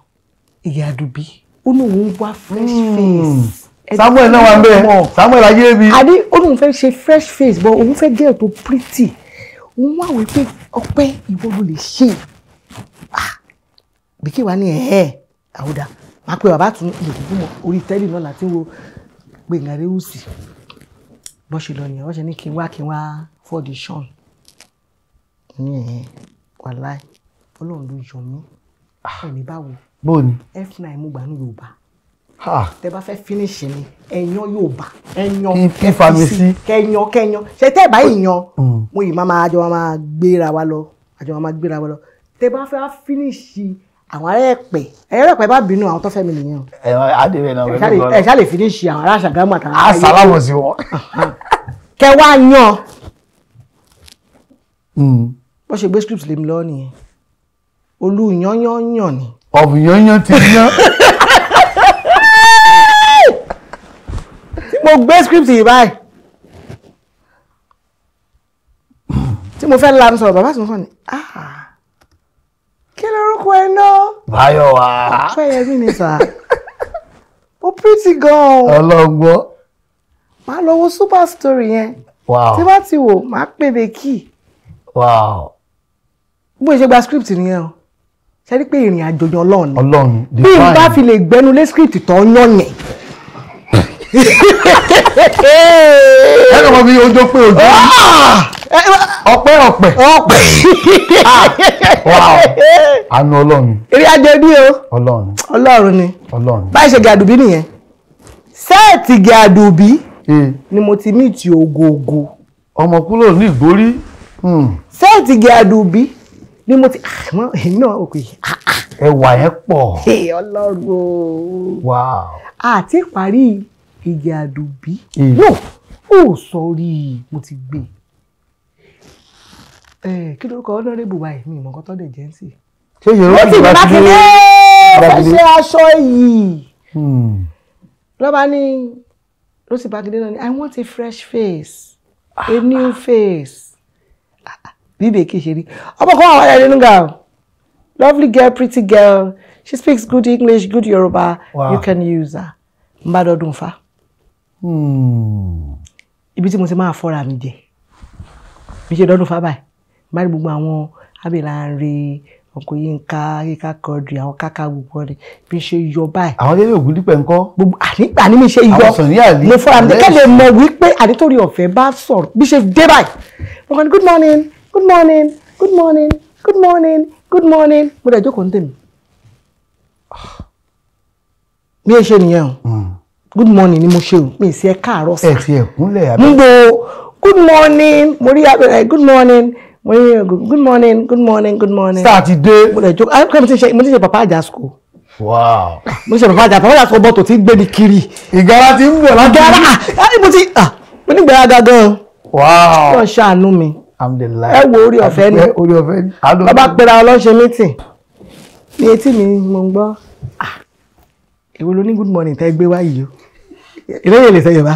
Ìyá Àdùbí ó ní òun wá fresh face. Samuel náà wà ń bẹ Samuel Ajébi. Adé ó ní òun fẹ́ ṣe fresh face but òun fẹ́ girl tó pretty òun wá wí pé Ọpẹ́ ìwọ ló lè ṣe Bíkí wá ní àwòdà máa pe bàbá tún ìdòkú mọ orí tẹ́lì náà láti wo Gbénga Adéwùsì bó ṣe lọ nìyẹn wọ́n ṣe ní kí n wá for audition ní wàláì Ọlọ́run ló yọ mí ẹni báwo bóòní F9 mo gbà ní Yorùbá tẹ bá fẹ́ finish ni ẹ̀yàn Yorùbá ẹ̀yàn fífàmìsí kẹyàn ṣe tẹ́ bá ìyàn mo yìí máa àjọ máa gbéra wa lọ tẹ bá fẹ́ finish àwọn ará Ẹ̀pẹ́ bá bínú àwọn tó fẹ́ mi nìyẹn o. Adébẹ̀ náà ẹ ṣá lè fi ní ṣe àwọn ará Ṣàgámù àtàwọn a sàlámọ̀ sí wọn. kẹ wá yan bó ṣe gbé script lé mi lọ nìyẹn olú yányán ni. ọ̀bùnyányán ti yán. mo gbé script yìí báyìí tí mo fẹ́ lanu sọ̀rọ̀ bàbá tí mo sọ ni kí lorúkọ ẹ náà. Báyọ̀ wá. Ọpẹ́yẹmí ni sà ó pretty gan. ọlọ́gbọ́n. máa lọ wo super story yẹn. Wow. tí bá ti wò máa pè Becky. Wow. bó ṣe gba script nìyẹn o ṣe rí pé ìrìn àjò yan Ọlọ́run ni. Ọlọ́run bí n bá fi lè gbẹnu lé script tó ń yàn yẹn. ẹ̀rọ mọ̀ bí ojú pé ojú. ọpẹ́. Wow. Àánú Ọlọ́run. ìrìn àjò bí o. Ọlọ́run ni. báyìí ṣe gàdùbí nìyẹn sẹ́ẹ̀tì gàdùbí ni mo ti meet Ògògò. ọmọ kúrò ní ìgbórí. sẹ́ẹ̀tì gàdùbí ni mo ti èmi náà òkè. ẹwà yẹn pọ̀. Ọlọ́run o. Wow. àti parí igi àdùbí. no ó sọrí mo ti gbé. kí ló kọ honorable báyìí mi ìmọ̀ nǹkan tó dẹ̀ jẹ́ ń sì. ṣé yorùbá ti bá ti dé fẹsẹ̀ aṣọ yìí. lọ́ba ní Rósì Bákindé náà ni I want a fresh face a new face. bíbè kì í ṣe rí ọmọ kan àwọn ẹ̀rọ nínú ga lovely girl pretty girl she speaks good English good Yoruba. Wow. You can use her. n bá dọdún fa. ibi tí mo ti máa fọ́ra mi jẹ bí ṣe dọdún fa báyìí bá rí gbogbo àwọn Abẹ́lánre ọkọ̀ Yínká Quadri àwọn káká gbogbo ọdẹ bí ṣe yọ báyìí. àwọn délé ògùn dípẹ́ ńkọ́. gbogbo àní mi ṣe yọ mo fọ́ra mi kẹ́lẹ́ mọ̀ wípé ànítorí ọ̀fẹ́ bá sọ̀rọ̀ bí ṣe dé báyìí mo kàn ní good morning good morning good morning good morning good morning mo dẹ̀ jókòó ní tèmi. mi ẹ ṣe nìyẹn o good morning ni mo ṣe o mi ì sí ẹ káàárọ̀ sá. ẹ ti ẹ kúnlẹ̀ àbẹ. n bo good morning mo rí abẹ́rẹ́ good morning mo rí good morning good morning good morning. sátidé. mo lè jókòó ayọ́kẹ́ mo ti ṣe Papa Ajasco. wow. mo ti ṣe Papa Ajasco bọ́tò tí ń gbé mi kiri. ìgárá ti ń bọ̀ láti. mo ní gbẹ̀rẹ̀ gan. wow. yóò ṣàánú mi. ẹ wo orí ọ̀fẹ́ ni. orí ọ̀fẹ́ ni. bàbá pera ọlọ́ṣẹ́ mítìn ní etí mi mo ń gbọ́ èwo ló ní good morning tẹ́ gbé wá yìí o ìrẹ́yìn lè sẹ́yìn bá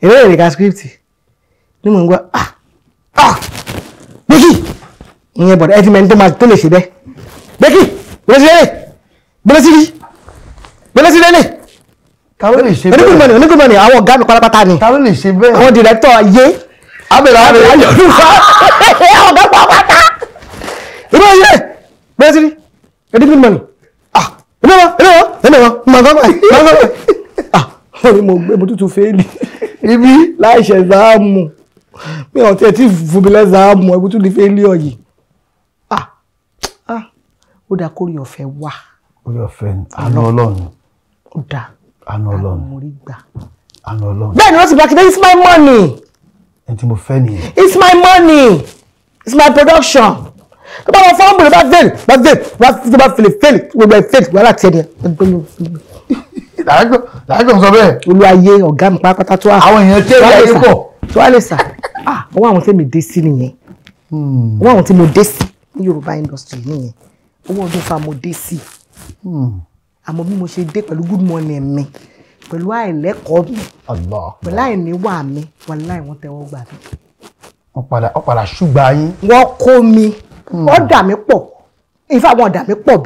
ìrẹ́yìn lè ka script ní mo ń gbọ́ Becky ìyẹn bọ̀dọ̀ ẹ ti mẹ́ni tó lè ṣe bẹ́ẹ̀ Becky gbọ́dọ̀ sí lélẹ̀ ta ló lè ṣe bẹ́ẹ̀ oní good morning àwọn ọ̀gá mi pátápátá ni ta ló lè ṣe bẹ́ẹ̀ àwọn director ayé Abẹ́lánre ayọ̀dún fa àwọn ọ̀gá pátápátá ìrẹ́yìn gbọ́dọ̀ sí oní good morning mo tútù fẹ́ẹ̀lì ibi láìṣẹ̀ záàmù mi ò tẹ́ tí fúnbilẹ̀ záàmù ẹgbẹ́ tún ní fẹ́ẹ̀lì ọ̀yì ó dá kórí ọ̀fẹ́ wà. orí ọ̀fẹ́ àánú Ọlọ́run. ó dá àánú Ọlọ́run. mo rí gbà. àánú Ọlọ́run. bẹ́ẹ̀ ni wọ́n ti bá kíndé it's my money. ẹni tí mo fẹ́ nìyẹn. it's my money it's my production. tó bá wọn fọ́ọ̀mù rẹ̀ bá fẹ́ẹ̀lì gbogbo ẹ̀ fẹ́ẹ̀lì wàhálà tiẹ̀ ni dàájọ́ sọ bẹ́ẹ̀. olúwayé ọ̀gá mi pátápátá tó wà. àwọn èèyàn tẹ́ ìyá yìí pọ̀. tó wà lè sà owó àwọn tí mi dé sí nìyẹn owó àwọn tí mo dé sí ní Yorùbá industry nìyẹn owó ọdún fa mo dé sí àmọ́ bí mo ṣe dé pẹ̀lú good morning mi pẹ̀lú àìlẹ́kọ̀ọ́ mi pẹ̀lú àìníwà mi wàláhì wọ́n tẹ́wọ́ gbà mí. wọ́n padà ṣùgbà yín. wọ́n kó mi wọ́n dà mí pọ̀ ìfà wọn dà mí pọ̀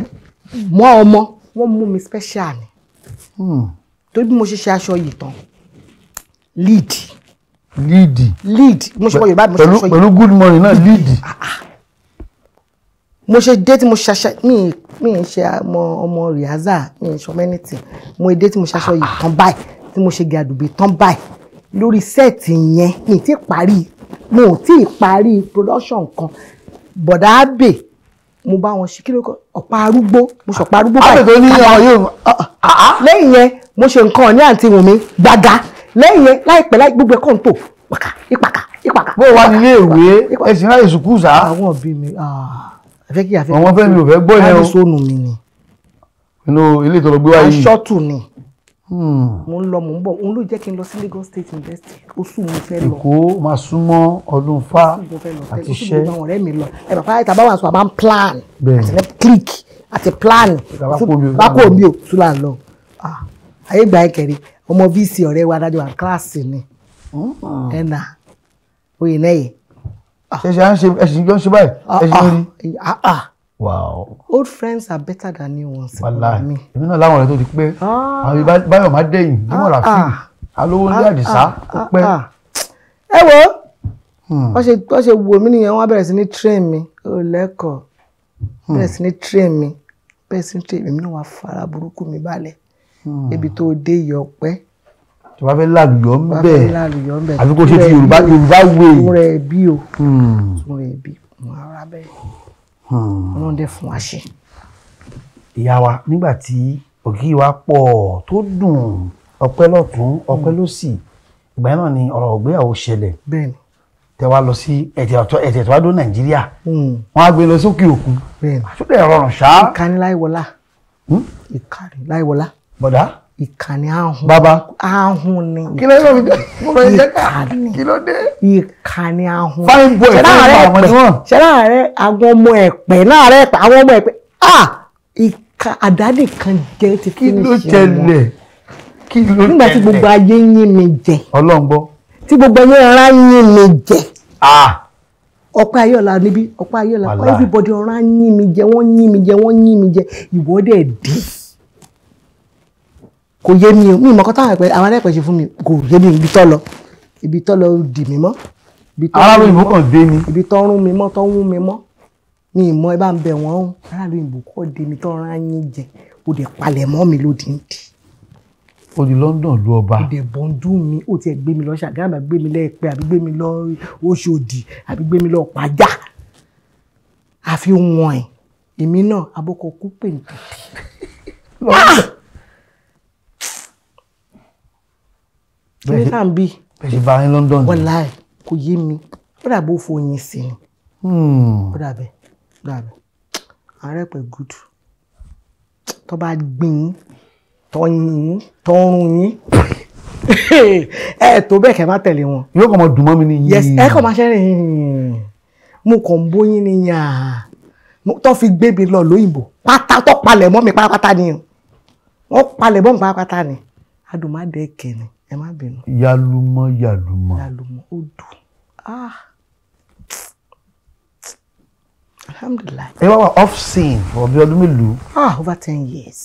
mọ́ ọmọ wọ́n mú mi special ni. torí bí mo ṣe ṣe aṣọ yìí tán lead mo ṣe wọ Yorùbá mo ṣe aṣọ yìí pẹ̀lú good morning náà lead. mo ṣe dé tí mo ṣe aṣọ mi ń ṣe ọmọ rìhásà mi ń ṣe ọmọ anything mo dé tí mo ṣe aṣọ yìí tán báyìí tí mo ṣe gàdùbí tán báyìí lórí sẹ́ẹ̀tì yẹn mo ò tí ì parí production kan bọ̀dá àbè mo bá wọn ṣe kí ló kọ ọ̀pá arúgbó mo ṣọ̀pá arúgbó báyìí. àbẹ̀ tó ní ọ̀rọ̀ yóò. lẹ́yìn yẹn mo ṣe nǹkan ní àǹtí Wùnmí gbàgà lẹ́yìn yẹn láìpẹ́ láì gbogbo ẹ̀kọ́ ń tò ìpàkà. bó wà nílé ìwé ẹ̀sìn láì sùkúù sá. àwọn òbí mi àfẹ́ kí àfẹ́ àwọn fẹ́ mi ò fẹ́ gbọ́ yẹn o sónù mi ni inú ilé ìtọ́lọ gbé wá yìí aṣọ́tù ni mo ń lọ mo ń bọ̀ òun ló jẹ́ kí n lọ sí Lagos State University ó sùn mo fẹ́ lọ Èkó máa súnmọ́ ọdún fa àti iṣẹ́ àwọn ọ̀rẹ́ mi lọ ẹ bàbá ìta bá wà sọ àbá ń plan Bẹ́ẹ̀. àti ní click àti plan bákò mi ò túlà lọ ayé gbà ẹkẹrẹ ọmọ VC ọ̀rẹ́ wa dájọ́ à kíláàsì ni ẹnà oyè náà yìí ṣẹṣẹ à ń ṣe ẹṣin jọ ń ṣe báyìí ẹṣin rí wow old friends are better than new ones. wàláhì èmi náà láwọn ọ̀rẹ́ tó ti pẹ́ àwọn báyọ̀ má dẹ̀yìn nímọ̀ ràfíì alówó ní àdìsá ó pẹ́. ẹ wo wọ́n ṣe wo mí nìyẹn wọ́n bẹ̀rẹ̀ sí ní train mi ó lẹ́kọ̀ọ́ bẹ̀rẹ̀ sí ní train mi bẹ̀rẹ̀ sí ní train mi náà wà fara burúkú mi balẹ̀ ibi tó dé yọ pẹ́. tí wàá fẹ́ lálùyọ̀ ń bẹ̀ àbí kò ṣe ti Yorùbá wé. tún rẹ̀ bí o tún rẹ̀ bí mo ara bẹ́ẹ̀ ọlọ́run dẹ̀ fún wa ṣe. ìyá wa nígbà tí ògì wa pọ̀ tó dùn ọpẹ́ lọ́tún ọpẹ́ lósì ìgbà yẹn náà ni ọ̀rọ̀ ìgbéyàwó ṣẹlẹ̀ bẹ́ẹ̀ni tẹ wá lọ sí ẹ̀tẹ̀ tó wá dó Nàìjíríà wọ́n á gbé lọ sókè òkun àṣọdẹ rọrùn ṣá. ìkànnì láìwọlá ìkànnì láìwọlá bọ̀dá ìkànnì ahun bàbá ahun ni kí ló dé kí ló dé ìkànnì ahun fine boy fine boy àwọn ni wọ́n. ṣẹlá rẹ àwọn ọmọ ẹ̀pẹ̀ náà rẹ pẹ àwọn ọmọ ẹ̀pẹ̀ ìka àdáni kan jẹ ti kí ló ṣẹlẹ̀ kí ló ṣẹlẹ̀ nígbà tí gbogbo ayé yín mi jẹ Ọlọ́run gbọ́ tí gbogbo ayé ọ̀rá yín mi jẹ Ọpẹ́ Ayọ̀lá níbí Ọpẹ́ Ayọ̀lá everybody ọ̀rá yín mi jẹ wọ́n yín mi jẹ wọ́n yín mi jẹ ìwọ́dẹ̀ dì kò yé mi o mi ìmọ̀kọ́ táwọn ẹ̀pẹ̀ àwọn ẹ̀pẹ̀ ṣe fún mi kò yé mi ibi tọ́ lọ dì mí mọ́ aráàlú ìbò kan dé mi ibi tọ́ rún mi mọ́ tọ́ wún mi mọ́ mi ìmọ̀ ẹ bá ń bẹ̀ wọ́n o aráàlú ìbò kọ́ dé mi tọ́ rán yín jẹ o dẹ̀ palẹ̀ mọ́ mi lódìndí. o di London lu ọba. o dẹ̀ bọ́ndú mi o tiẹ̀ gbé mi lọ Ṣàgámù àbí gbé mi lẹ́ẹ̀pẹ́ àbí gbé mi lọ Òṣòdì àbí gbé mi lọ Pàjá àfi wọn ẹ̀ èmi náà abọ́kọ̀ kú pè ní kí ni tá à ń bí. bẹ́ẹ̀ ṣe bá ní London. wàláì kò yé mi ó dàbí ó foyín sí ni. ó dàbẹ̀ ààrẹ pẹ̀ gùdù tó bá gbìn tọyìn tọrùn yín ẹ tó bẹ́ẹ̀ kẹ́ má tẹ̀lé wọn. yóò kàn mọ dùn mọ́ mi ní yín. yes ẹ kàn máa ṣẹ́rìn mo kàn ń bóyín ní yàn tó fi gbé mi lọ lóyìnbó pátá tó palẹ̀ mọ́ mi pátápátá ni wọ́n palẹ̀ mọ́ mi pátápátá ni adùnmádẹ́kẹ̀ ni ẹ má bínú. yálùmọ́ ó dùn alhamdulillah. ẹ wá wà off scene for bí ọdún mélòó. over 10 years.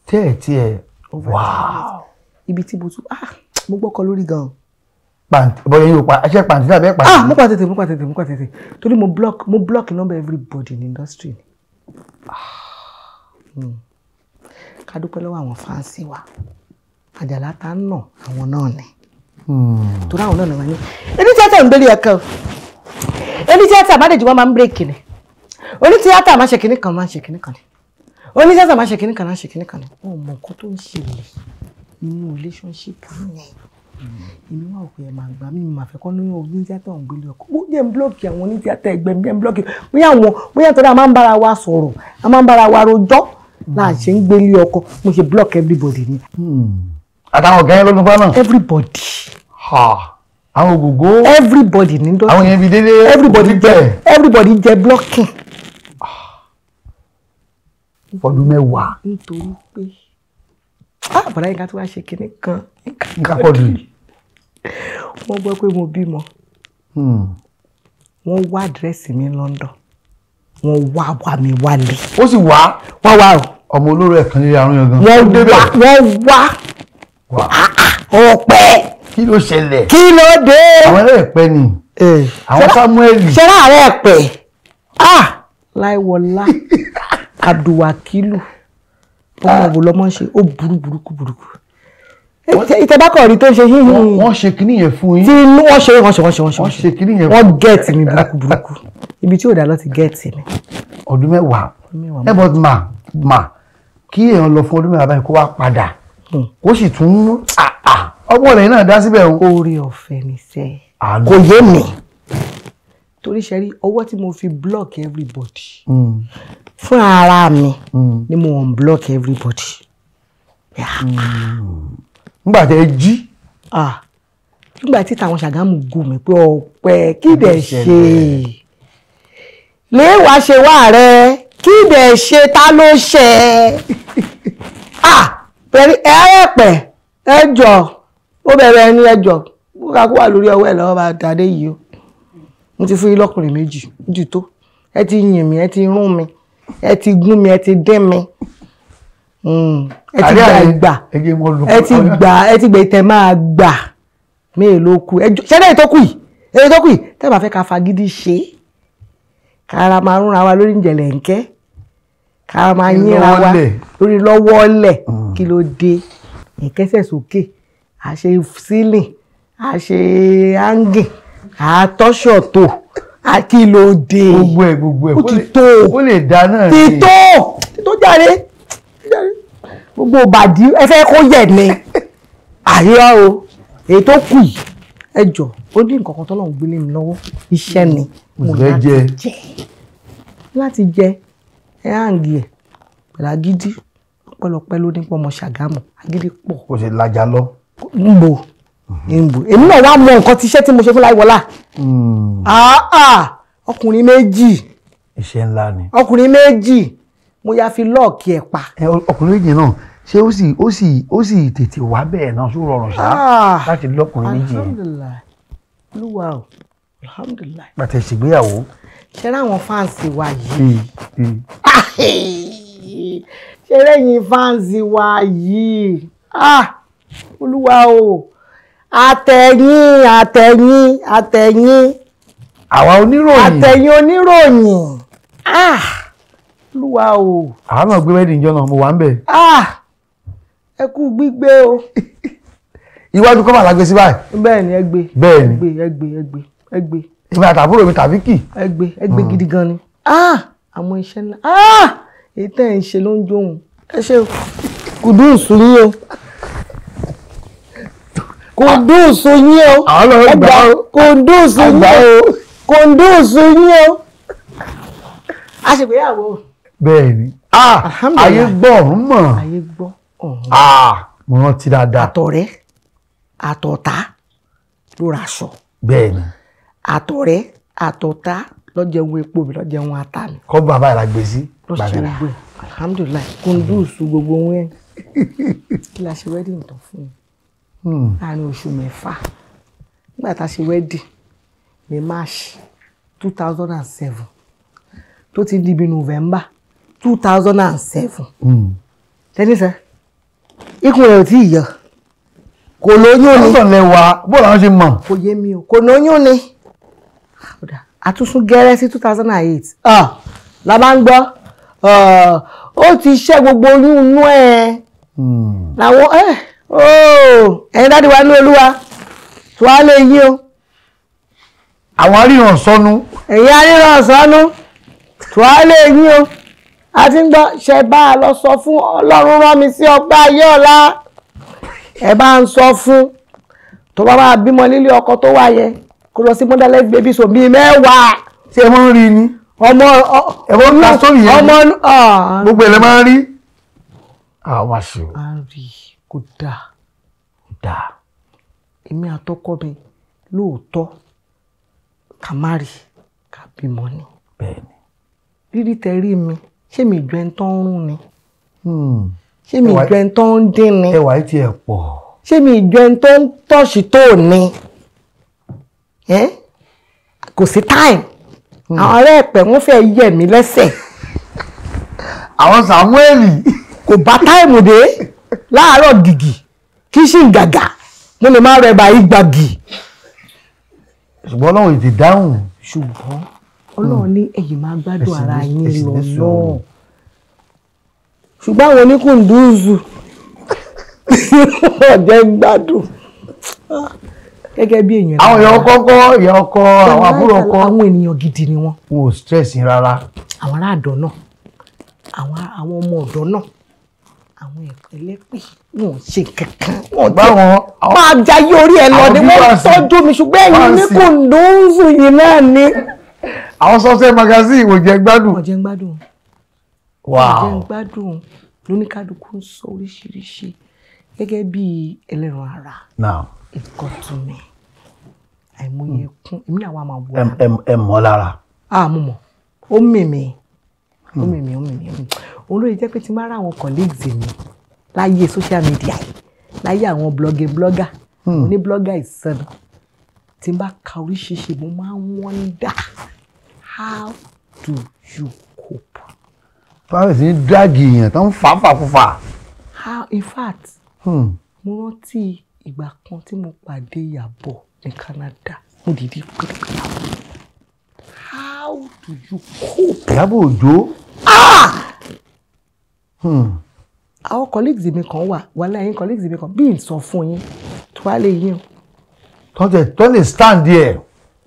tiẹ̀ wow. ibi tí mo tún mo gbọ́kọ lórí gan-an. pàǹtí bọ́yá yóò pa ẹṣẹ́ pàǹtí tàbí ẹ̀ pàǹtí. mo pa tètè torí mo block number everybody in the industry ni. ká dúpẹ́ lọ́wọ́ àwọn fáǹsì wa àjàlá ta ń nà àwọn náà ni. torí àwọn náà ni wọ́n ní. ẹni tíátà ń gbélé ẹ̀kan ẹni tíátà má dèjì wọ́n máa ń bírèkì ni oní tíátà má ṣe kinní kan má ṣe kinní kan ni oní tíátà má ṣe kinní kan má ṣe kinní kan ni wọn ò mọ nǹkan tó ń ṣẹlẹ̀ nínú relationship yẹn èmi wà òkè ẹ̀ máa gbà mí máa fẹ́ kọ́ ní oní tíátà ń gbélé ọkọ̀ ó jẹ́ ń blọ́ọ̀kì àwọn oní tíátà ẹgbẹ́ mi jẹ́ ń blọ́ọ̀kì bóyá torí a máa ń bára wa sọ̀rọ̀ a máa ń bára wa rojọ́ láà ṣe ń gbélé ọkọ̀ mo ṣe block everybody ni. àtàwọn ọ̀gá yẹn lọ́dún fáná. everybody. àwọn ògògó. everybody ní dọ́kì. àwọn yẹn bí délé. everybody jẹ blocking. fọdún mẹ́wàá. nítorí pé bàdá yìí ká tí wàá ṣe kinní kan. nǹkan pọ̀ jù. wọ́n gbọ́ pé mo bímọ. wọ́n wá àdírẹ́sì mi London. wọ́n wá mi wálé. ó sì wá. wọ́n wá o. ọmọ olóró ẹ̀kan nílé àrùn yẹn gan. wọ́n wá. ọ̀pẹ. kí ló ṣẹlẹ̀. kí ló dé. àwọn ẹlẹ́ẹ̀pẹ́ ni. àwọn Samuel. ṣẹlá àárẹ̀ ẹ̀pẹ̀. Láìwọlá Abdulwakilu ọmọ òwò lọmọ ṣe ó burúkú. ìtẹ̀bákọ̀ rí tó ṣe híhìn. wọ́n ṣe kíní yẹn fún yín. tí wọ́n ṣe kíní yẹn fún yín. wọ́n gẹ̀ẹ́tì mi burúkú ibi tí ò dá lọ ti gẹ̀ẹ́tì mi. ọdún mẹ́wàá ẹ̀bọ̀n mà kí èèyàn lọ fún ọdún mẹ́wàá báyìí kó wá padà kó sì tún ọmọ rẹ̀ náà dá síbẹ̀ o. oore ọ̀fẹ́ ni sẹ́ kò yé mi torí ṣe rí ọwọ́ tí mo fi block everybody fún ara mi ni mo unblock everybody. Nígbà tẹ́ jí. Nígbà tí táwọn Ṣàgámù gùn mí pé ọpẹ́ kí dẹ̀ ṣe léwàá ṣe wá rẹ kí dẹ̀ ṣe ta ló ṣe pẹ̀lú ẹ̀rẹ̀pẹ̀ ẹjọ́ ó bẹ̀rẹ̀ ẹni ẹjọ́ ó kà kó wà lórí ọwọ́ ẹ̀ lọ́wọ́ bá dáadé yìí o mo ti fún yín lọ́kùnrin méjì jù tó ẹ ti yìn mí ẹ ti rún mi ẹ ti gún mi ẹ ti dín mi ẹ ti gba ìgbà ẹ ti gbà ìtẹ̀ máa gbà mí ló kù ẹjọ́ ṣẹ́dẹ̀ ètò kù yìí tẹ́ bá fẹ́ ká fagídí ṣe kára máa rúnra wa lórí ìjẹ̀lẹ̀ ńkẹ́ kára máa yínra wa lórí lọ́wọ́ lẹ̀ kí ló dé ìkẹ́sẹ̀ sókè àṣe sílìn àṣe áńgìn àtọ́ṣọ̀ tó kí ló dé gbogbo ẹ̀ ó ti tó ó lè dá náà ti tó jáde gbogbo bàdí ẹ fẹ́ kó yẹ̀ ni àríwá o èyí tó kù yìí ẹ jọ ó ní nǹkan kan tọ́lọ́run gbélé mi lọ́wọ́ iṣẹ́ ni mo láti jẹ ẹ hàǹgì ẹ pẹ̀lú agídí ọpẹ́lọpẹ́ ló nípa ọmọ Ṣàgámù agídí pọ̀. kò ṣe lajà lọ. nbò èmi náà wá mọ nǹkan tí iṣẹ́ tí mo ṣe fún Láìwọlá ọkùnrin méjì. iṣẹ́ ńlá ni. ọkùnrin méjì mo ya fi lọ́ọ̀kì ẹ̀ pa. ọkùnrin méjì náà ṣé ó sì tètè wá bẹ́ẹ̀ náà ṣó rọrùn ṣá láti lọ́kùnrin méjì yẹn. alhamdulilayi olúwa o alhamdulilayi. bàtẹ̀ ṣègbéyàwó. ṣe ráwọn fáǹsì wa yìí. ṣe lẹ́yìn fáǹsì wa yìí. olúwa o àtẹ̀yìn. àwa oníròyìn. àtẹ̀yìn oníròyìn. olúwa o. àwọn náà gbé wedding jọ náà mo wà ń bẹ̀. ẹ kú gbígbé o. iwájú kọ́ màá lágbé sí báyìí. bẹ́ẹ̀ ni ẹ gbé. bẹ́ẹ̀ ni ẹ gbé. ìgbà àtàbúrò mi tàbí kì. ẹ gbé gidi gan ni. àwọn iṣẹ́ ńlá èyí tẹ́ ẹ̀ ń ṣe ló ń jóhun ẹ ṣe kùdùsù yín o kùdùsù yín o ẹgbà kùdùsù yín o kùdùsù yín o a ṣègbéyàwó. bẹ́ẹ̀ ni ayé gbọ́ ọ̀run mọ̀. ayé gbọ́ ọ̀run. mo rántí dáadáa. àtọ̀rẹ́ àtọ̀tá ló ra aṣọ. bẹ́ẹ̀ ni. àtọ̀rẹ́ àtọ̀tá lọ́jẹun epo mi lọ́jẹun ata mi. kọ́ bàbá ìlà gbé sí. lọ́sẹ̀ gbé alhamdulilayi kundus gbogbo wọn kí la ṣe wedding tán fún un láàrin oṣù mẹ́fà nígbà tá a ṣe wedding ní March 2007 tó ti di bí November 2007 tẹ́nísẹ́ ikùn rẹ̀ ò tí ì yọ kò lóyún ni. ọ̀sán lẹ́wà bó làwọn ṣe mọ̀. kò yé mi o kò lóyún ni àtúnṣún gẹ́rẹ́ sí 2008 la máa ń gbọ́ ó ti ṣẹ́ gbogbo oyún inú ẹ̀ làwọn ẹ̀yin dáàdi wa ní Olúwa tó wá lè yí o. àwọn aríran sọnù. ẹ̀yin aríran sọnù tó wá lè yí o. a ti ń gbọ́ ṣe bá a lọ sọ fún Ọlọ́run rán mi sí ọgbà ayé ọ̀la ẹ bá ń sọ fún tó bá máa bímọ nílé ọkọ tó wà yẹn kó lọ sí motherless baby so bíi 10. ṣé ẹ máa ń rí ni. ọmọ ká sórí yẹn gbogbo ẹ̀ lẹ́ máa ń rí. àwọn aṣọ. a rí kò dáa èmi àtọkọ mi lóòótọ́ ká má rí ká bímọ ni. bẹ́ẹ̀ni. rírí tẹ rí mi ṣé mi ìjọ ẹni tó ń rún ni. ṣé mi ìjọ ẹni tó ń dín ni. ẹwà yìí ti ẹ̀ pọ̀. ṣé mi ìjọ ẹni tó ń tọ̀ṣì tó ni. kò sí time àwọn ọ̀rẹ́ ẹ̀pẹ̀ wọ́n fẹ́ yẹ̀ mí lẹ́sẹ̀. àwọn Samueli kò bá táìmù dé láàárọ̀ gìgì kí sì ń gàgà mo lè má rẹ báyìí gbàgì. ṣùgbọ́n Ọlọ́run ti dáhùn. ṣùgbọ́n Ọlọ́run ní ẹ̀yin máa gbádùn ara yín lọ náà ṣùgbọ́n àwọn oníkùndùzù ọ̀jẹ̀ ń gbádùn gẹ́gẹ́ bí èèyàn. àwọn èèyàn kọ́kọ́ èèyàn ọkọ àwọn àbúrò ọkọ. àwọn ènìyàn gidi ni wọ́n. wọn ò stress yín rárá. àwọn aráàdọ̀ náà àwọn ọmọ ọ̀dọ́ náà àwọn ẹlẹ́pẹ̀ wọn ò ṣe kankan. máa jayé orí ẹ lọ ni wọ́n tọ́jú mi ṣùgbọ́n ẹ̀yin ní kùndùnzù yìí náà ni àwọn Success magazine wò jẹ́ gbádùn. Wọ́n jẹ́ gbádùn. Wow. Wọ́n jẹ́ gbádùn lóníkálukú ń sọ oríṣiríṣi gẹ́gẹ́ bí ẹlẹ́ran ara. Now. It got to me. Àìmọye ẹkún èmi náà wà máa wọ. Ẹ mọ̀ lára. Mo mọ̀ ó mèmí olóyè jẹ́ pé tí máa rá àwọn colleagues mi láyé social media láyé àwọn blogger ní blogger ìsọ̀nà tí n bá ka oríṣiríṣi mo máa ń wonder how do you cope. Báwo sì ní drag èèyàn tó ń fà. How in fact mo rántí ìgbà kan tí mo pàdé Ìyábọ̀ ní Canada mo dìde pẹ̀lú how do you cope. Ìyábọ̀ Òjó. Àwọn colleagues mi kan wà láyé colleagues mi kan bí n sọ fún yín tó wá lè yín. Don't they stand there?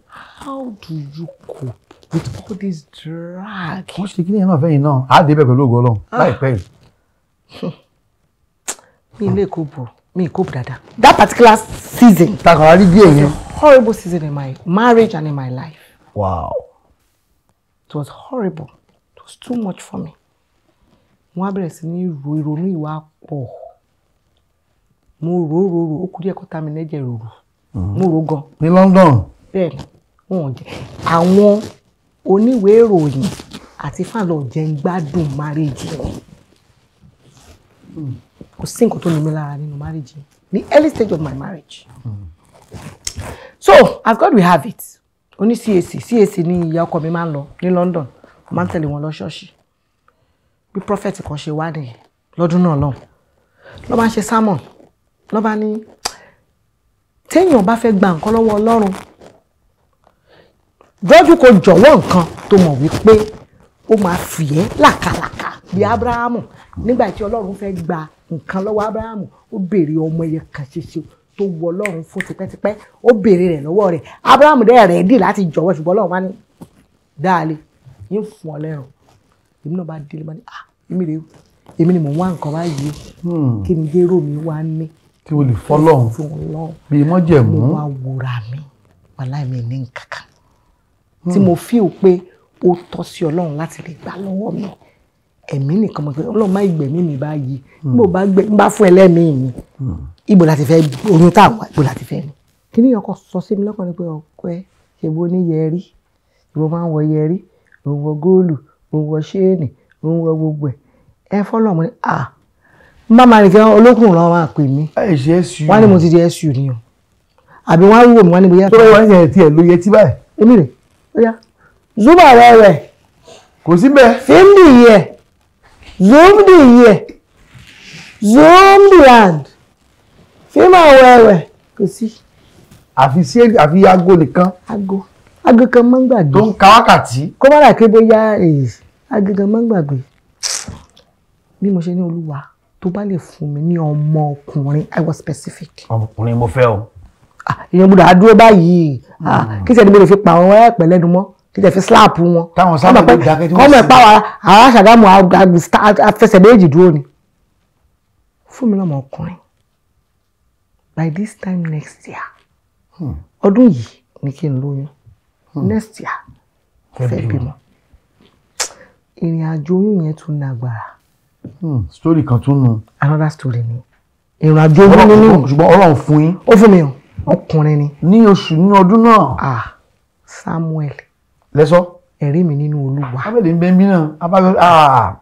How do you cope with all this drag? Wọ́n ṣe kí ni ẹ̀ náà fẹ́yìn náà á dé bẹ̀ pẹ̀lú ògo Ọlọ́run láìpẹ́ yìí. Me cope dáadáa. That particular season. Takara rí bí èyàn. Horrible season in my marriage and in my life. Wow. It was horrible. It was too much for me. Mo wá bẹ̀rẹ̀ sí ní ìrònú ìwà pọ̀. Mo rò ó kú díẹ̀ kó tá mi lẹ́jẹ̀ rò. Mo rò gan. Ní London. Bẹ́ẹ̀ni, wọ́n jẹ́ àwọn oníwèé ìròyìn àti fáàlọ́ jẹ́ ń gbádùn marriage yẹn. Kò sí nǹkan tó ní mi lára nínú marriage yẹn. The early stage of my marriage. So, as God will have it, oní CAC ní ìyá ọkọ mi máa ń lọ ní London, mo máa ń tẹ̀lé wọn lọ ṣọ́ọ̀ṣì. Bí prophet kan ṣe wá nìyẹn lọ́dún náà lọ́hùn. Ló bá ń ṣe sermon, ló bá ní téèyàn bá fẹ́ gba nǹkan lọ́wọ́ Ọlọ́run, jọ́jú kò jọ̀wọ́ nǹkan tó mọ̀ wípé ó máa fi ẹ́ làkàlàkà bí Ábúráhámù nígbà tí Ọlọ́run fẹ́ gba nǹkan lọ́wọ́ Ábúráhámù ó béèrè ọmọ ẹyẹ kan ṣoṣo tó wọ Ọlọ́run fún tipẹ́tipẹ́ ó béèrè rẹ̀ lọ́wọ́ rẹ̀ Ábúráhámù dẹ̀ rẹ́dì láti jọ̀wọ́ ṣùgbọ́n Ọlọ́run wá ní dáálé yín fún ọ lẹ́rùn èmi náà bá délé bá ní èmi ni mò ń wá nǹkan báyìí kí ni dérò mi wá ní tí o lè fọ́lọ́run bí mọ́jẹ̀mú. mo wá wúra mi wàláì mi ní nǹkankan tí mo feel pé ó tọ́ sí Ọlọ́run láti lè gbà lọ́wọ́ mi ẹ̀mí nìkan mọ̀ pé Ọlọ́run má ìgbẹ̀mí mi báyìí bó bá fún ẹlẹ́mìí mi ibo láti fẹ́ oyún táwọn ibo láti fẹ́ ni. kí ni ọkọ sọ sí mi lọ́kàn ni pé ọkọ ẹ ṣe bó ní yẹrí ìwọ máa ń wọ yẹrí òun wọ góòlù òun wọ ṣéènì òun wọ gbogbo ẹ fọ́lọ́ mo ní máma nìkan olókùn lọ́wọ́ máa pè mí wọ́n ní mo ti di SU ni o àbí wọ́n á wò mí wọ́n ní bóyá. tó wọ́n yẹn tiẹ̀ ló yẹ tí báyìí. èmi rè ó yá zoom àwẹ̀wẹ̀ kò sí bẹ́ẹ̀. film the year zoom the year zoom the hand film àwẹ̀wẹ̀ kò sí. àfi aago nìkan. aago kan máa ń gbàgbé. tó ń ka wákàtí. kó má dà ké bóyá aago kan máa ń gbàgbé. bí mo ṣe ní Olúwa tó bá lè fún mi ní ọmọ ọkùnrin I was specific. ọkùnrin mo fẹ́ o. èèyàn gbọ́dọ̀ àdúró báyìí kí sẹ́ni mo lè fi pa àwọn ẹ̀pẹ̀ lẹ́nu mọ́ kí sẹ́ni fi slap wọn. táwọn sábà lè dákẹ́ tí wọ́n sì. kọ́mọ̀ ẹ̀pá wa àwọn Ṣàgámù afẹsẹ̀ méjì dúró ni. fún mi lọ́mọ ọkùnrin by this time next year ọdún yìí ni kí n lóyún next year fẹ́ bímọ. ìrìn àjò oyún yẹn tún ní agbára. Story kan tún nu. Another story ni. Ìrìn àjò oyún nínú. ṣùgbọ́n Ọlọ́run fún yín. Ó fún mi o. Ọkùnrin ni. Ní ọdún náà. Samuel. Lẹ́sọ́. Ẹ̀rí mi nínú Olúwa. Abẹ́lẹ̀ ń bẹ́ ń bí náà.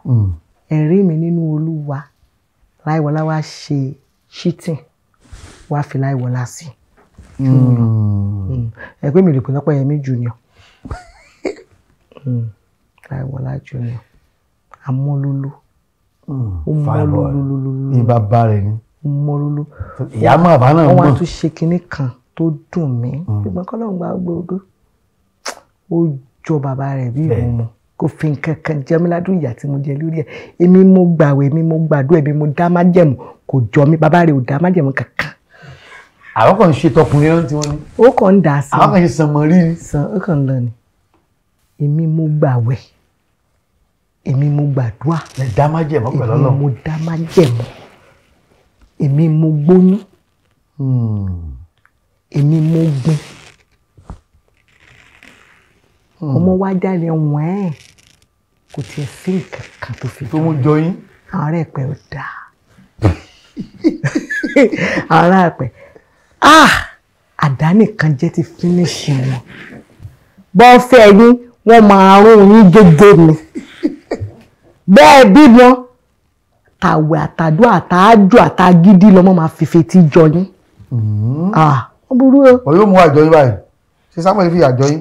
Ẹ̀rí mi nínú Olúwa. Láìwọlá wá ṣe cheating. Wá fi Láìwọlá sí. Ẹ pé mi lè pè lọ́pọ̀ Yẹmí Junior. Láìwọlá Junior. Amọ́lólú. Ní bàbá rẹ̀ ni. Mọ́lúlú. Ìyá mọ̀ àbá náà mọ̀. Wọ́n wá tún ṣe kinní kan tó dùn mí. Ṣùgbọ́n kọ́lọ́run gba gbogbo. Ó jọ bàbá rẹ̀ bí ìwọ̀n mọ̀. Kò fi nǹkan kan jẹ mí ládùn ìyà tí mo jẹ lórí ẹ̀. Èmi mo gbàwẹ̀, èmi mo gbàdúrà, èmi mo dá májẹ̀mú. Kò jọ mí, bàbá rẹ̀ ò dá májẹ̀mú kankan. Àwọn kan ń ṣe tọkùnrin náà tí wọ́n ní. Ó kàn ń dà sí. Àwọn kan ṣe sànmọ́rí ni. Ó kàn ń lọ ni. Èmi mo gbàwẹ̀. Èmi mo gbàdúrà. Ẹ dá májẹ̀mú pẹ̀lú Ọlọ́run. Èmi mo dá májẹ̀mú. Èmi mo gbóyún. Èmi mo gbin. ọmọ wa jáde wọ́n kò tiẹ̀ sí nǹkan kan tó fi tó mú jọ yín. àwọn ará ẹ̀pẹ́ ò dáa àwọn ará ẹ̀pẹ́ àdá nìkan jẹ́ ti fínísì wọn bọ́ fẹ́ yín wọ́n máa rún yín gégé ni bẹ́ẹ̀ bí wọn tàwẹ̀ àtàdó àtàájò àtàgídí lọ́mọ máa fi fetí jọ yín wọ́n burú o. ọ̀ yóò mú àjọ yín báyìí ṣé Samuel fi àjọ yín.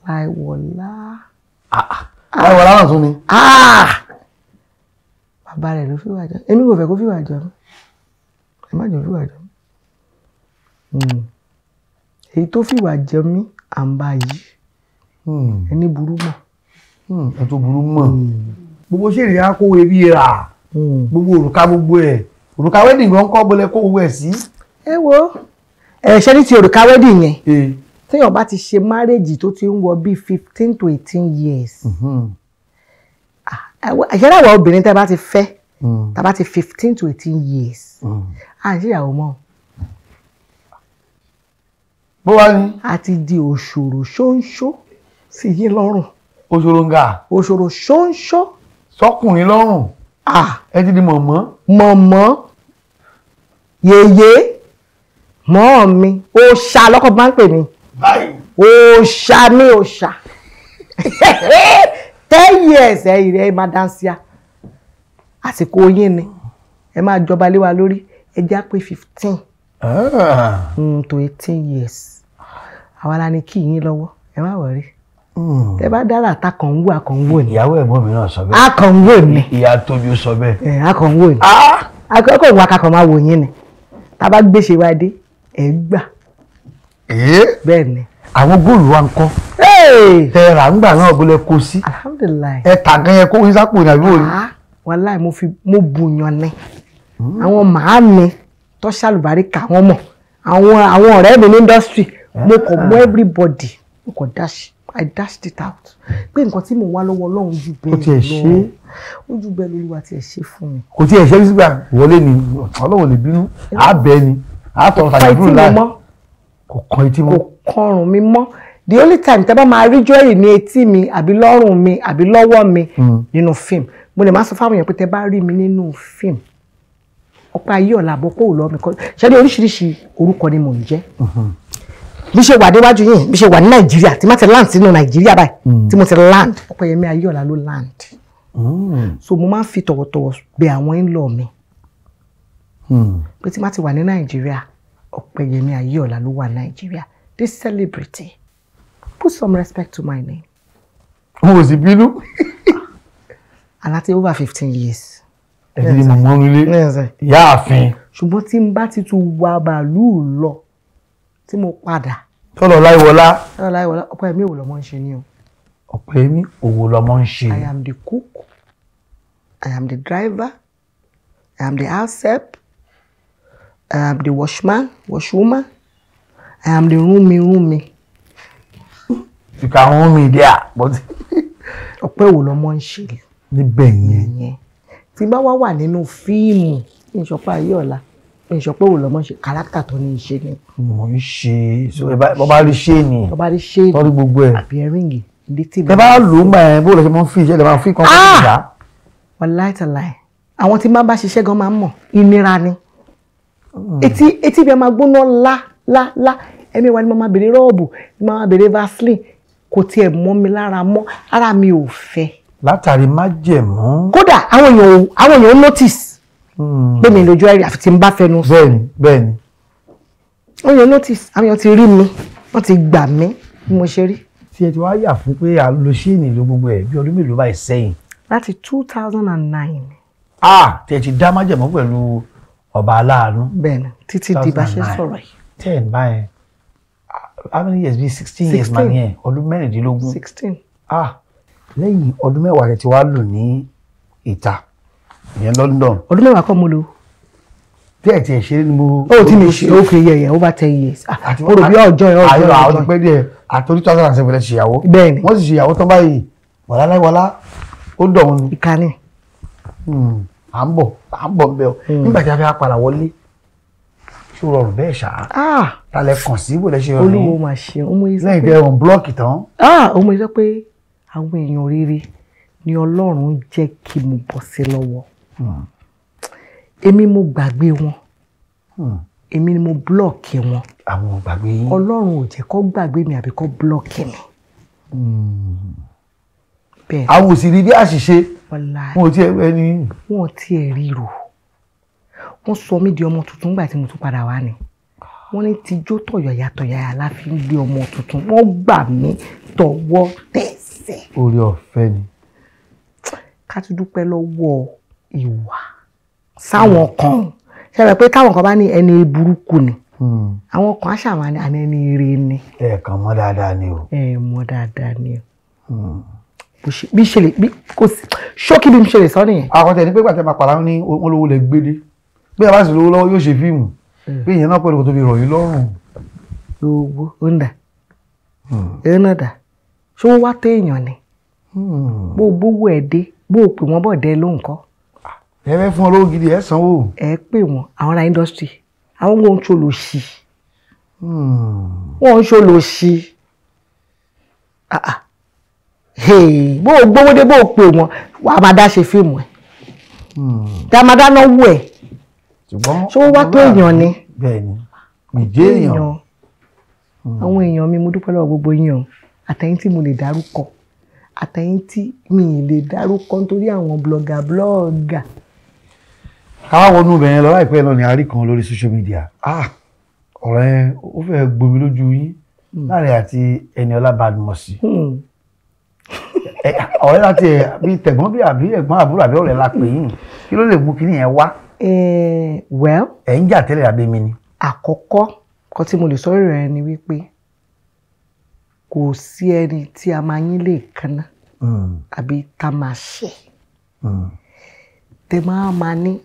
láìwọ̀lá. láìwọ̀lá náà tún ni. bàbá rẹ̀ ló fi wà jọ èmi kò fẹ́ kó fi wà jọ ẹ má jọ fi wà jọ èyí tó fi wà jọ mí à ń bá yìí ẹni burú mọ́. ẹ tó burú mọ́ gbogbo ṣèrè á kó ebi rà gbogbo òrùka gbogbo ẹ̀ òrùka wedding gan kọ́ bọ́lẹ̀ kó owó ẹ̀ sí. ẹ wo ṣe ní ti òrùka wedding yẹn téèyàn bá ti ṣe marriage tó ti ń wọ bíi 15 to 18 years àṣẹ́rẹ́ àwọn obìnrin tẹ́ bá ti fẹ́ tá bá ti 15 to 18 years à ń ṣèyàwó mọ́ bó wá ní. a ti di òṣòro ṣóńṣó sí yín lọ́rùn. òṣòro ń ga. òṣòro ṣóńṣó. sọkùnrin lọ́rùn. ẹ ti di mọ̀mọ́. mọ̀mọ́ yèyé mọ́ mi òòṣà lọ́kọ̀ máa ń pè mí. òòṣà ní òòṣà 10 years ìrẹ́ máa dáńsíá àsìkò yín ni ẹ máa jọba lé wa lórí ẹ já pé 15 to 18 years àwa la ní kí yín lọ́wọ́ ẹ má wọrí tẹ bá dára ta kàn ń wò àkànwò ni. ìyàwó ẹ̀gbọ́n mi náà sọ bẹ́ẹ̀. àkànwò ni. ìyá tóbi sọ bẹ́ẹ̀. àkànwò ni. akẹ́kọ̀ọ́ ìwà kakọ̀ máa wò yín ni tá a bá gbéṣe wa dé ẹ̀ gbà. bẹ́ẹ̀ ni. àwọn góòlù wa ń kọ́. tẹ rà ń gbà náà bó lẹ kó sí. alhamdulilayi. ẹ tà gan yẹn kó wí sápò ní àbúrò ni. wàláì mo bùyàn ni àwọn màámi tó ṣàlùbáríkà wọn mọ̀ àwọn ọ̀rẹ́ mi ní industry mo kàn mú everybody mo kàn I dashed it out pé nǹkan tí mo wá lọ́wọ́ Ọlọ́run jù bẹ́ẹ̀ lọ ojú bẹ́ẹ̀ lóluwà tí ẹ ṣe fún mi. kò tí ẹ ṣe sígbà wọlé ni Ọlọ́run lè bínú àbẹ ni àtọ̀rọ̀ tàbí dúró láì kò kan etí mọ́. kò kọrùn mi mọ́ the only time tẹ́ bá máa rí jọ́rì ní etí mi àbí lọ́rùn mi àbí lọ́wọ́ mi nínú fíìmù mo lè má sọ fáwọn èèyàn pé tẹ́ bá rí mi nínú fíìmù ọ̀pá ayé ọ̀la àbọ̀pọ̀ ò lọ́ mi kọ́ ṣẹ́ni oríṣiríṣi orúkọ ni mò ń jẹ́ bí ṣe wà déwájú yìí bí ṣe wà ní Nàìjíríà tí má ti land sínú Nàìjíríà báyìí tí mo ti land Ọpẹ́yẹmí Ayéọlá ló land so mo máa ń fi tọ̀wọ̀tọ̀wọ̀ bẹ àwọn in-law mi pé tí má ti wà ní Nàìjíríà Ọpẹ́yẹmí Ayéọlá ló wà Nàìjíríà this celebrity put some respect to my name. o ò sì bínú. aláti over 15 years. ẹ ti di mọ̀mọ́ nílé ìyá àfin. ṣùgbọ́n tí n bá ti tún wa bàálù lọ tí mo padà. tọ́lọ̀ láìwọlá. tọ́lọ̀ láìwọlá Ọpẹ́yẹmí òwò lọ́mọ ń ṣe ni o. Ọpẹ́yẹmí òwò lọ́mọ ń ṣe. I am the cook, I am the driver, I am the house help, I am the washwoman, I am the roomy. You can room me there, but. Ọpẹ́ òwò lọ́mọ ń ṣe. níbẹ̀ yẹn. tí bá wà nínú fíìmù Ìṣọ̀pá Ayéọlá Ìṣọ̀pá òwò lọ́mọ ṣe kárátà tó ní í ṣe ni. mo ń ṣe bọ́bá rí ṣé ni. bọ́bá rí ṣé ni. tọ́rí gbogbo ẹ̀. àbí ẹ̀ríngì ilé tí. ẹ bá lò ó gbà ẹ bó lọ ṣe máa ń fi ìṣẹ̀lẹ̀ máa ń fi kan kó ìyá. wàláì tàláì àwọn tí máa bá ṣiṣẹ́ gan máa ń mọ̀ ìnira ni. etí bí a máa gbóná lá ẹ̀mí wa ni mo máa bèrè rọ́ọ̀bù ni mo máa bèrè vaseline kò tiẹ̀ mọ́ mi lára mọ́ ara mi ò fẹ́. látàrí májẹ̀mú. kódà àwọn èèyàn notice pé mi lójú ẹ̀rí àfi tí n bá fẹnu sọ. bẹ́ẹ̀ni. àwọn èèyàn notice àwọn èèyàn ti rí mi wọ́n ti gbà mí bí mo ṣe rí. tí ẹ ti wá yà fún pé à ń lo ṣéènì ló gbogbo ẹ̀ bí ọdún mélòó báyìí sẹ́yìn. láti 2009. tí ẹ ti dá májẹ̀mú pẹ̀lú ọba aláàánú. bẹ́ẹ̀ni títí di bá ṣe sọ̀rọ̀ yìí. 10 báyẹn how many years bí 16 years máa ní ẹ ọdún mẹ́rìndínlógún. 16. lẹ́yìn ọdún mẹ́wàá rẹ̀ ti wá lò ní ìta ìyẹn London. ọdún mẹ́wàá kọ́ mo lò. díẹ̀ tí ẹ ṣe ni mo. ó ti mi ṣe ó kì í yẹ over 10 years. mo rò bí ọjọ́ àwọn ti pẹ́ díẹ̀ àtòrí 2007 ṣe ìyàwó. bẹ́ẹ̀ni wọ́n sì ṣe ìyàwó tán báyìí wàlá láìwọlá ó dọ̀hún ni. ìkànnì. à ń bọ̀ bẹ́ẹ̀ o nígbà tí a fẹ́ padà wọlé ṣó rọrùn bẹ́ẹ̀ ṣá. Ta lẹ kàn sí bó lẹ ṣe rọrùn. Olúwo máa ṣe ọmọ yìí sọ pé lẹ́yìn tẹ́ wọn blọ́ọ̀kì tán. ọmọ yìí sọ pé àwọn èèyàn rere ni Ọlọ́run jẹ́ kí mo bọ́ sí lọ́wọ́. Èmi mo gbàgbé wọn. Èmi ni mo blọ́ọ̀kì wọn. Àwọn ò gbàgbé yín. Ọlọ́run ò jẹ́ kó gbàgbé mi àbí kó blọ́ọ̀kì mi. Bẹ́ẹ̀. Àwọn ò sì rí bí àṣìṣe. Wàláhì. Wọn ò tiẹ̀ ẹni. Wọn ò tiẹ̀ ríro. Wọ́n sọ mí di ọmọ tuntun nígbà tí mo tún padà wá ni. Wọ́n ní tijó tọ̀yàyà la fi ń gbé ọmọ tuntun. Wọ́n gbà mí tọwọ́ tẹsẹ̀. Orí ọ̀fẹ́ ni. Ká tún dúpẹ́ lọ́wọ́ ìwà sáwọn kan. Ṣé ẹ pé táwọn kan bá ní ẹni burúkú ni. Àwọn kan á ṣàwọn àní ẹni ire ni. Ẹ̀ẹ̀kan mọ́ dáadáa ni o. Mọ́ dáadáa ni o. Bí ṣe lè bí kò sí ṣókí bí mo ṣe lè sọ nìyẹn. Àkọ́tẹ̀ ní pé gbàtẹ́ máa pàrọ̀ ní wọn lówó lẹ gbédé. Bí a bá sì lówó lọ́wọ́ yóò ṣe fíìmù. Bí ìyẹn náà pẹ̀lú kò tó fi rọ̀ yín lọ́rùn. Owó ó ń dà. Ẹ náà dà. Ṣé wọ́n wá tó èèyàn ni? Bó o gbówó ẹ̀ dé, bó o pè wọ́n bọ̀ dé ló nǹkan. Ẹ fẹ́ fún ọ lówó gidi ẹ sanwó. Ẹ pè wọ́n àwọn ará industry. Àwọn ohun tó lò sí. Wọ́n ń ṣòlò sí. Bó o gbówó dé bó o pè wọ́n wàá máa dá ṣe fíìmù ẹ̀. Dá máa dáná wù ẹ̀. Ṣùgbọ́n ṣé wọ́n wá tó èèyàn ni. Bẹ́ẹ̀ni ìjẹ́ èèyàn. Àwọn èèyàn mi mo dúpẹ́ lọ́wọ́ gbogbo yín o. Àtẹ̀yìn tí mo lè dárúkọ àtẹ̀yìn tí mi lè dárúkọ nítorí àwọn blogger. Káwá wọnú bẹ̀rẹ̀ lọ láìpẹ́ náà ni a rí kan lórí social media. Ọ̀rọ̀ yẹn ó fẹ́ gbomi lójú yín láàrin àti Ẹniọlá Badmus. Ọ̀rẹ́ láti ẹ̀ bí tẹ̀gbọ́n bí àbí ẹ̀gbọ́n àbúrò àbí ọ̀rẹ́ la pè yín kí ló lè mú kíní yẹn wá. Well. Ẹ̀ ń jà tẹ́lẹ̀ àbí mi ni. Àkọ́kọ́ kan tí mo lè sọ rẹ̀ ni wípé kò sí ẹni tí a máa yín lè kanná àbí tá máa ṣe. Tẹ máa ní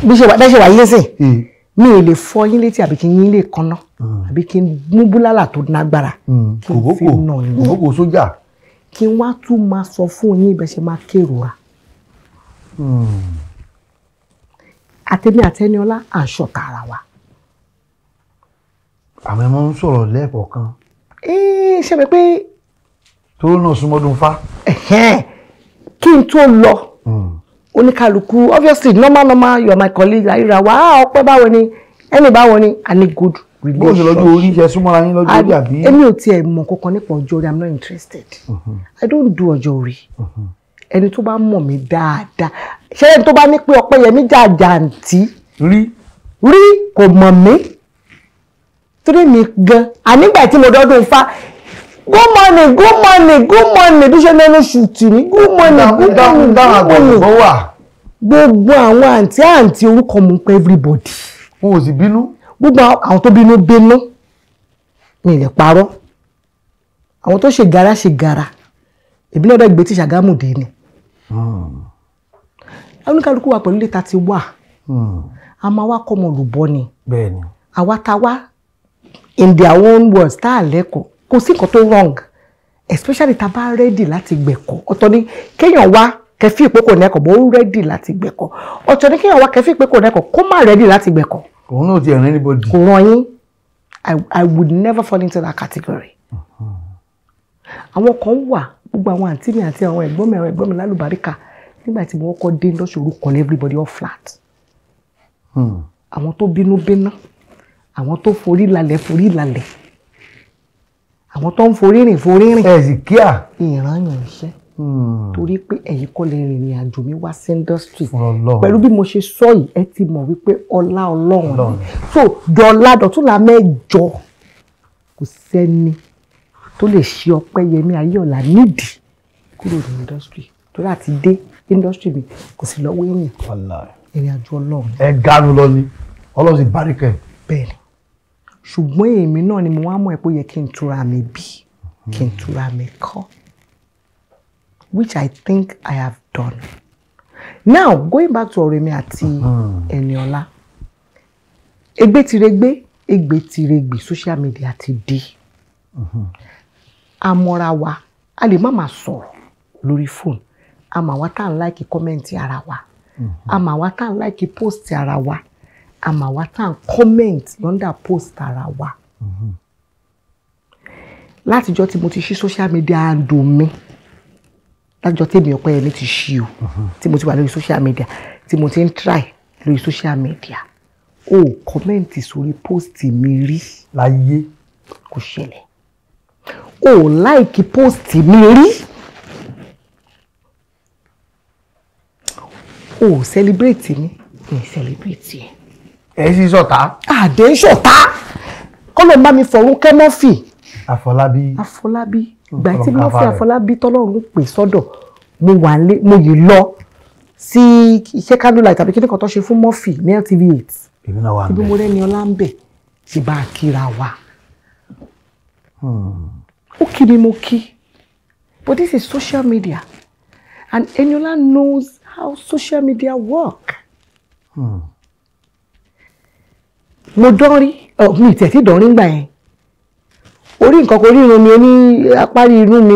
bí ṣe wà yín sìn mi ò lè fọ yín létí àbí kí yín lè kanná àbí kí n mú búlálà tó nágbára kí n fi nà yín. Kòbókò sójà. Kí n wá tún máa sọ fún yín bẹ́ẹ̀ ṣe máa kérora. Àtẹ̀mí àtẹniọlá à ń ṣọ̀tá ara wa. Àwọn ẹmọ ń sọ̀rọ̀ lẹ́ẹ̀kọ̀ọ̀kan. Ṣe mi pé. Tó náà súnmọ́dún fá. Kí n tó lọ oníkálukú obviously normal you are my colleague àríra wa ọpẹ́ báwo ni ẹni báwo ni a ní good relationship. Bó ṣe lọ́jọ́ orí ṣe súnmọ́ra yín lọ́jọ́ orí àbí. Èmi ò tiẹ̀ mọ̀ kankan nípa ọjọ́ orí I'm not interested. I don't do ọjọ́ orí. Ẹni tó bá mọ̀ mí dáadáa ṣé ẹni tó bá ní pé Ọpẹ́yẹmí jàǹtí rí kò mọ̀ mí torí mi gan ànígbà tí mo dọ́dún Ifá good morning bí ṣe lẹ́nu ṣùtì ní good morning gbogbo àwọn àǹtí orúkọ mú pé everybody. Wọn ò sì bínú. Gbogbo àwọn tó bínú mi lè parọ́ àwọn tó ṣe gara èbí lọ́dọ̀ ìgbé tí Ṣàgámù dé ni. Oníkálukú wa pẹ̀lú létà ti wà a máa wá kọ́mọ olùbọ́ ni. Bẹ́ẹ̀ni. Àwa ta wá in their own words tá a lẹ́kọ̀ọ́ kò sí nǹkan tó wrong especially tá a bá ready láti gbẹ̀kọ́. Ọ̀tọ̀ ni kéèyàn wá kẹfí ìpé kò nẹ́kọ̀ọ́ bó ready láti gbẹ̀kọ́. Ọ̀tọ̀ ni kéèyàn wá kẹfí ìpé kò nẹ́kọ̀ọ́ kó má ready láti gbẹ̀kọ́. Òun náà ti ẹ̀rín anybody. Kò ràn yín. I would never fall into that category. Àwọn kan wà gbogbo àwọn àǹtí mi àti àwọn ẹ̀gbọ́n mi lálùbáríkà nígbà tí wọ́n kọ́ dé lọ́sọ̀ orúkọ everybody all flat. Àwọn tó bínú àwọn tó forí lálẹ̀ àwọn tó ń forí rìn. Ẹ sì kíá. Ìrànyàn iṣẹ́ torí pé ẹ̀yin kọ́ lè rìnrìn àjò mi wá sí industry pẹ̀lú bí mo ṣe sọ yìí ẹ ti mọ̀ wípé ọlá Ọlọ́run ni so dọ̀la dọ̀túnla mẹ́jọ kò sẹ́ni tó lè ṣe Ọpẹ́yẹmí Ayéọlá nídìí kúrò ní industry torí àti dé industry mi kò sí lọ́wọ́ èèyàn ìrìn àjò Ọlọ́run. Ẹ ganu lọ ni Ọlọ́run sì báríkẹ́. Bẹ́ẹ̀ni ṣùgbọ́n èmi náà ni mo wá mọ̀ ẹ́ pé ó yẹ kí n túra mi bí kí n túra mi kọ́. Which I think I have done. Now, going back to Ọ̀rẹ́mi àti Ẹniọlá. Egbe tiregbe, social media ti di. Àmọ́ra wa, a lè má máa sọ̀rọ̀ lórí phone. A máa wá tá ń like comment ara wa. A máa wá tá ń like post ara wa. àmà wa tá à ń comment lọ́ndà post ara wa látijọ́ tí mo ti ṣí social media handle mi látijọ́ tí èmi Ọpẹ́yẹmí ti ṣí o tí mo ti wà lórí social media tí mo ti ń try lórí social media o comment sórí post mi rí láyé kò ṣẹlẹ̀ o like post mi rí o celebrate mi celebrate ẹ sì ṣọ̀tá. àdé ṣọ̀tá kọ́ ló ń bá mi fọ̀rún kẹ́ Murphy. Àfọlábí. Ìgbà tí Murphy Àfọlábí tọ́lọ́run pè sọ́dọ̀ mo yìí lọ sí iṣẹ́ candlelight tàbí kíní kan tó ṣe fún Murphy ní LTV8. èmi náà wà ń bẹ̀. ibi mo rẹ́ni ọlá ń bẹ̀ ṣe bá a kíra wa. ó kí ni mo kí but this is social media and Eniola knows how social media work. mo dán rí mi tẹ̀sí dán rí gbà yẹn orí nǹkan kò rí irun mi ní apárí inú mi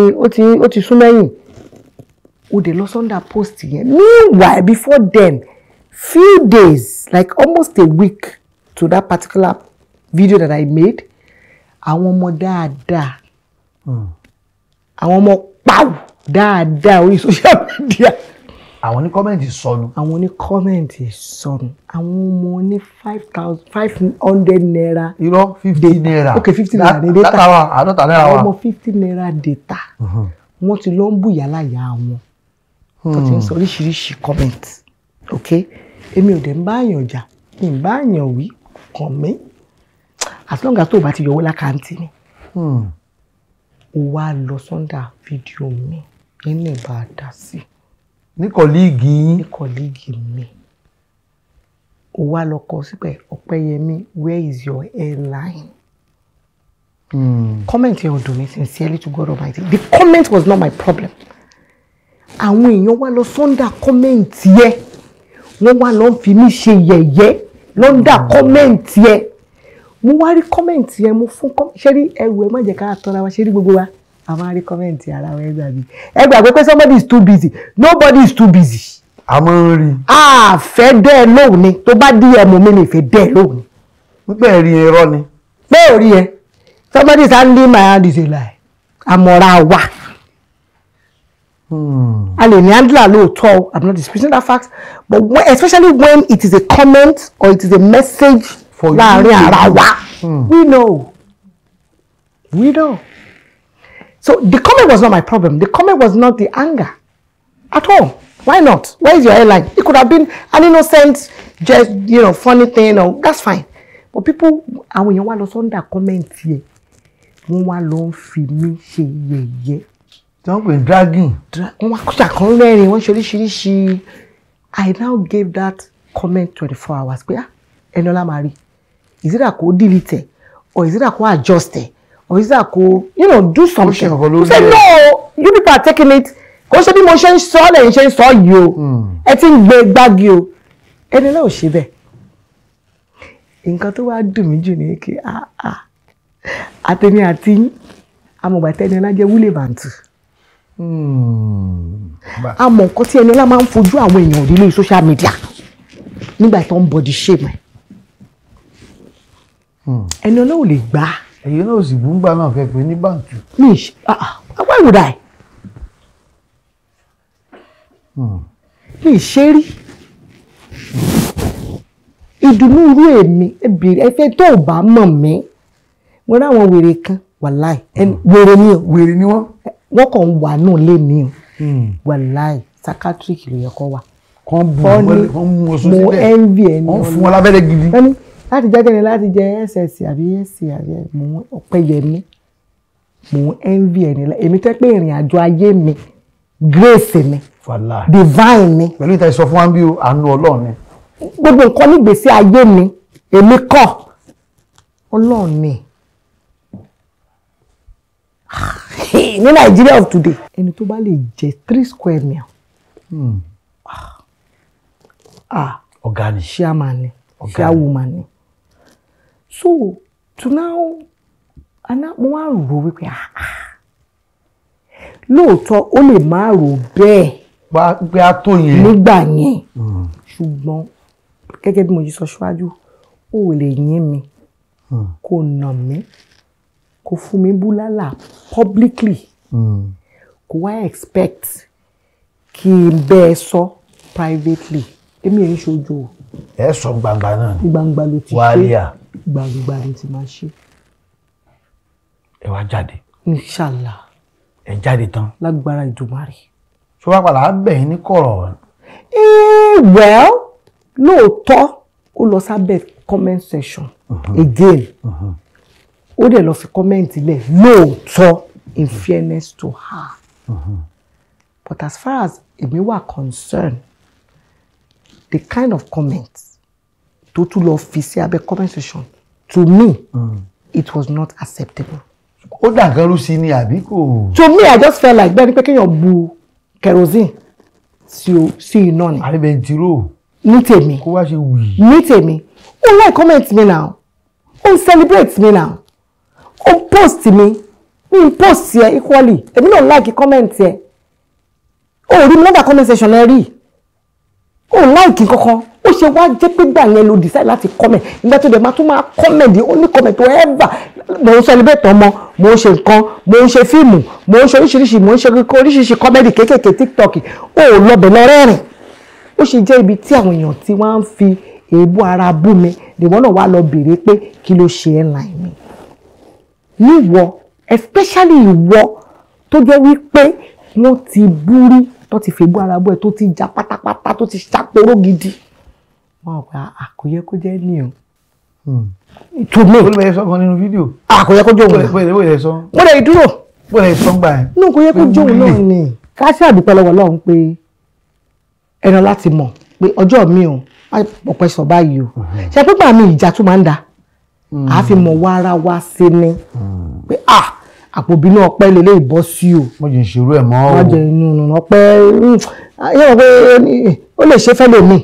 ó ti sún mẹ́yìn ó dé lọ Sunday post yẹn meanwhile before then few days like almost a week to that particular video that I made àwọn ọmọ dáadáa àwọn ọmọ pàwù dáadáa orí social media àwọn ní kọ́mẹ̀ntì sọnù. àwọn ní kọ́mẹ̀ntì sọnù àwọn ọmọ ní 500 naira. irọ́ 50 naira. ok 50 naira ní data. látàwọn àádọ́ta náírà wa. àwọn ọmọ 50 naira data. wọ́n ti lọ ń bùyà láyà wọn. tó ti ń sọ oríṣiríṣi comment. ok èmi ò dẹ̀ ń bá àyàn jà mi ń bá àyàn wí kàn mí. as long as tó o bá ti yọwọ́ lákàntì ni. ó wá lọ Sunday fídíò mi ẹni bá a dá sí. ní kọ̀líìgì yín. ní kọ̀líìgì mi ó wá lọ kọ síbẹ̀ Ọpẹ́yẹmí where is your airline. Comment yẹn ò dùn mí sincerely to God Almighty the comment was not my problem. àwọn èèyàn wá lọ Sunday comment yẹ wọ́n wá lọ fi mí ṣe yẹ̀yẹ́ lọ́ndà comment yẹ mo wá rí comment yẹn mo fún ṣé rí ẹrù ẹ má jẹ́ ká tọ́ra wa ṣé rí gbogbo wa a máa rí comment ara wa ẹ gbàgbé pé somebody is too busy nobody is too busy. a máa ń rí. a fẹ́ dẹ́ ẹ lóhùn ni tó bá DM mi lè fẹ́ dẹ́ ẹ lóhùn ni. wípé ẹ̀rí irọ́ ni. pé ò rí ẹ somebody is handling my hand is a lie àmọ̀ra wa. a lè ní handler lóòótọ́ I'm not disputing that fact but especially when it is a comment or it is a message láàrin ara wa we know. So the comment was not my problem. The comment was not the anger at all. Why not? Where is your airline? It could have been an innocent, just funny thing. Or that's fine. But people, àwọn èèyàn wá lọ Sunday comment here. Wọ́n wá lọ fi mí ṣe yẹ̀yẹ́. Tí wọ́n pè dragging. Wọ́n wá kúta kan rẹ́rìn wọ́n ṣe oríṣiríṣi. I now gave that comment 24 hours. Pé Eniola Mari, is it that kò delete it or is it that kò adjust it? Or is that go, do something? You say no, you people are taking it. Kò ṣe bí mo ṣe ń sọ lẹ́yìn ṣe ń sọ yìí o. Ẹ ti ń gbé gbági o. Ẹni náà ò ṣe bẹ́ẹ̀. Nǹkan tó wá dùn mí jù ní kí àtẹ̀mí àti amọ̀gbà tí Eniola jẹ́ wúlé bàǹtù. Àmọ́ nǹkan tí Eniola máa ń fojú àwọn èèyàn rí lórí social media nígbà tó ń body shame. Eniola ò lè gbà á. èyí náà sì bùngbà náà fẹ́ pé ní bàǹtù. Why would I? mi ṣe rí ìdùnnú irú èmi ẹfẹ tó bá mọ̀ mí mo rí àwọn wèrè kan wàláì wèrè ni o wèrè ni wọ́n kàn ń wà náà lé mi o wàláì psychiatric ló yẹ kó wà. kan mú oṣù sílẹ̀ mo envy ẹni wọ́n fún wọn lábẹ́rẹ́ gidi. láti jẹ́ ni láti jẹ ss àbí sc àbí mo Ọpẹ́yẹmí mo envy ẹni èmi tẹ́ pé ìrìn àjò ayé mi grace mi divine mi. pẹ̀lú ìta ìsọ fún wa bí àánú Ọlọ́run ni. gbogbo nǹkan nígbèsí ayé mi èmi kọ́ Ọlọ́run ni. ní Nàìjíríà of today ẹni tó bá lè jẹ 3 square meal. ọ̀gá ni. chairman ni chairwoman ni. So to now mo wá rò wípé lóòótọ́ ó lè má rò bẹ́ẹ̀ pé a tó yẹn nígbà yẹn ṣùgbọ́n gẹ́gẹ́ bí mo jí sọ ṣáájú ó lè yín mi kó nà mí kó fún mi búlálà publicly kó wá expect kí n bẹ́ẹ̀ sọ privately èmi ẹ̀ ń ṣojú o. ẹ sọ gbangba náà ni. gbangba ló ti ṣe gbangba ló ti máa ṣe. ẹ wá jáde. inshallah. ẹ jáde tán. lágbára Ìdùmarè. ṣé wàá padà bẹ̀yìn ní kọ̀rọ̀. well lóòótọ́ ó lọ sábẹ́ comment section again ó dẹ̀ lọ fi comment lẹ̀ lóòótọ́ in fairness to her but as far as èmi wà concerned the kind of comments tó tún lọ fi sí abẹ́ comment section to me it was not acceptable. ó dàgbà rú sí ni àbí kò. to me I just felt like bẹ́ẹ̀ ni pé kéèyàn bu kerosene sí iná ni. àríbẹ̀ntìrò. ní tèmi. kó wá ṣe wùyí. ní tèmi ó like comment mi now ó celebrate mi now ó post mi post yẹ equally èmi náà like comment yẹ ó rí mi lọ́dà comment section ẹ rí ó like kankan ó ṣe wá jẹ́ pé gbà yẹn ló decide láti comment nígbà tó dẹ̀ máa tún máa comment ó ní comment tó ever mo ń celebrate ọmọ mo ń ṣe nǹkan mo ń ṣe fíìmù mo ń ṣe oríṣiríṣi mo ń ṣe oríṣiríṣi comedy kéékèèké TikTok ó lọ́bẹ̀ lọ rẹ́rìn ó ṣe jẹ́ ibi tí àwọn èèyàn tí wọ́n ń fi èébú ara bú mi ìwọ náà wá lọ béèrè pé kí ló ṣe ẹ́ láì mi níwọ especially ìwọ tó jẹ́ wípé wọ́n ti bú rí tó ti fèébú ara bú ẹ tó ti já pátápátá tó ti ṣàpòrò gidi wọn gba àkóyẹ kó jẹ́ ní o. to me. ó lè bẹ̀rẹ̀ sọ́kàn nínú fídíò. àkóyẹ kó jóun náà. bóyá sọ. mo lè dúró. bóyá sọ ń gbà ẹ́. inú kò yẹ kó jóun náà ni ká ṣe àdúpẹ́ lọ́wọ́ Ọlọ́run pé ẹran láti mọ̀ pé ọjọ́ mi ò ọ̀pẹ sọ báyìí o ṣe pé gbàmí ìjà tún máa ń da a fi mọ̀ wá ara wa sí ni pé àpòbínú ọpẹ́ lélẹ́ ìbọ́ sí o. mo jẹ́ ìṣòro ẹ̀ mọ́ o. wọ́n jẹ́ inú ọpẹ́ yẹ́n pé ó lè ṣe fẹ́lẹ̀ mi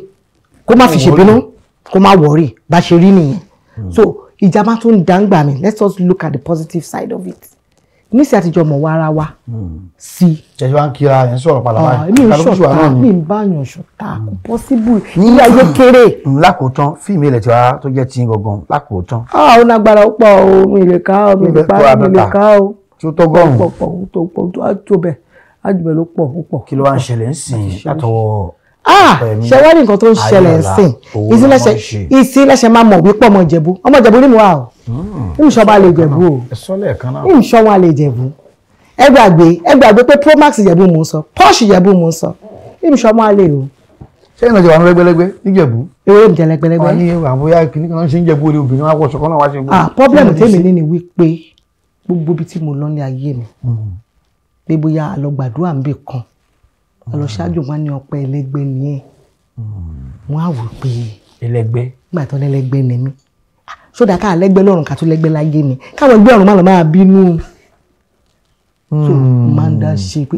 kó má fi ṣèbínú kó má wọ̀rí bá ṣe rí nìyẹn so ìjà máa tún dáńgbà mi let's just look at the positive side of it nísì àtijọ́ mọ̀ wá ara wa sí. ṣẹ̀ṣẹ̀ wá ń kíra ẹ̀ ń sọ̀rọ̀ palaba. mi ń ṣọ̀tá mi ń báyàn ṣọ̀tá kò possible ilé ayé kéré. lákòótán fíìmù ilẹ̀ tí wàá tó jẹ́ tí gangan lákòótán. ó lágbára ó pọ̀ o mi lè ká o mi lè pa mi lè ká o. tí ó tọ́gọ́rùn-ún. pọ̀ tó pọ̀ tó á tó bẹ̀ á jù bẹ̀ ló pọ̀ ó pọ̀. kí ló wá ń ṣẹlẹ̀ ń sìn látọwọ́. ṣe wá ní nǹkan tó ń ṣẹlẹ̀ ń sìn ìsílẹ̀ṣẹ̀ máa mọ̀ wípé ọmọ Ìjẹ̀bú ní mi wà o ìṣọba lè Jẹ̀bú o ìṣọba lè Jẹ̀bú ẹ gbàgbé pé Promax Ìjẹ̀bú mò ń sọ Posh Ìjẹ̀bú mò ń sọ ìṣọba lè o. ṣé ìnáwó ìjọba lẹ́gbẹ́lẹ́gbẹ́ níjẹ̀bú. ewé ìjẹ lẹ́gbẹ́lẹ́gbẹ́. wọ́n ní àbúyá kìnnìkan náà ṣe ń Jẹ̀bú orí obìnrin wọn wọṣọ kan náà wá ṣe gbó. problem tèmi ní ni wípé gbogbo ibi tí mo lọ ní ayé mi pé bóyá àlọ́ gbàdúrà ń bè kan àlọ́ ṣáájú wọn ní ọpẹ́ ẹlẹ́gbẹ́ nìyẹn wọ́n á wò pé ẹlẹ́gbẹ́ gbà tó lẹ́lẹ́gbẹ́ ni mí sódà ká lẹ́gbẹ́ lọ́run ká tó lẹ́gbẹ́ láyé ni káwọn ẹgbẹ́ ọ̀run má lọ máa bínú so máa ń dá ṣe pé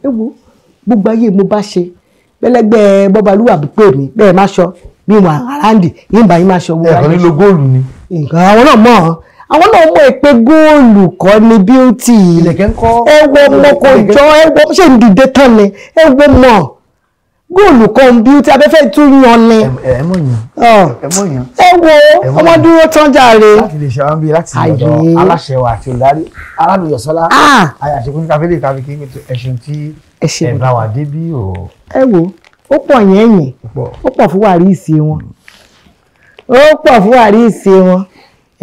ewo gbogbo ayé mo bá ṣe bẹ́lẹ́gbẹ́ bọ́balúwà bí pé mi bẹ́ẹ̀ má ṣọ bí wọn àrándì yín bá yín má ṣọ wọ́n ẹ̀kọ́ nílò góòlù ni. nǹkan àwọn náà mọ̀ pé góòlù kọ́ ni bíútì ìlẹ̀kẹ̀ ń kọ́ ẹwọ́ mọ kò jọ ẹwọ́ ṣe ń dìde tán ni ẹwọ́ mọ̀ góòlù kan bíútì abẹ́fẹ́ tún yan ni. ẹwọ́ ọmọ dúró tán jàre. láti lè ṣe àwọn bíi láti ọ̀dọ̀ aláṣẹ wa àti olùdarí arábìnrin Yọ̀sọ́lá àyàṣekú ní káfíńdé káfí kí ẹṣin tí ẹ bá wà débí o. ẹ wo ó pọ̀ yẹn ó pọ̀ fún wàríìsì wọn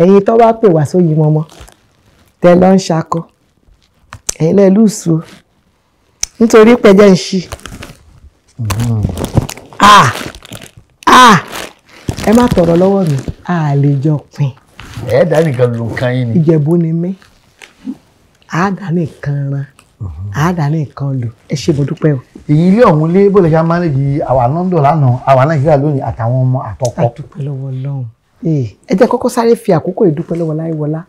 ẹ̀yin tó bá pè wá sóyí mọ́mọ́ tẹ lọ ń ṣakọ ẹ̀yin náà lùsù nítorí pẹ̀jẹ́ ń ṣí ẹ má tọrọ lọ́wọ́ mi lè jọ pin. ẹ̀ẹ́dá nìkan ló ń kan yín ni. Ìjẹ̀bú ni mí àádá nìkan ran àádá nìkan lò ẹ ṣe mo dúpẹ́ o. èyí ilé ọ̀hún lé bó lè ṣe máa ń lè àwa London lánàá àwa Nàìjíríà lónìí àtàwọn ọmọ àtọkọ. a dúpẹ́ lọ́wọ́ Ọlọ́run ẹ jẹ́ kọ́kọ́ sáré fi àkókò ìdúpẹ́ lọ́wọ́ Láìwọlá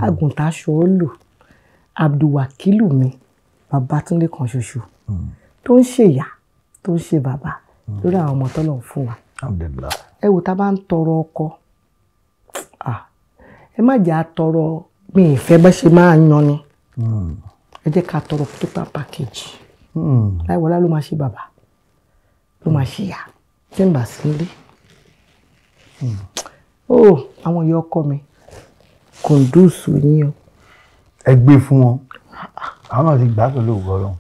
àgùntàn aṣọ ó lò Abdulwakilu mi Babátúndé kan ṣoṣo tó ń ṣèyá tó ń ṣe bàbá lórí àwọn ọmọ tọ́lọ̀ fún wa. ẹ wò tá a bá ń tọrọ ọkọ ẹ má jẹ́ àtọrọ mi ìfẹ́ bá ṣe máa yan ni ẹ jẹ́ ká tọrọ total package. Láìwọlá ló máa ṣe bàbá ló máa ṣe ìyá tí ń bà sí ilé Oh, àwọn ìyá ọkọ mi kùndùsù yín o. ẹ gbé fún wọn àwọn náà ti gbà pẹ̀lú ògo Ọlọ́run.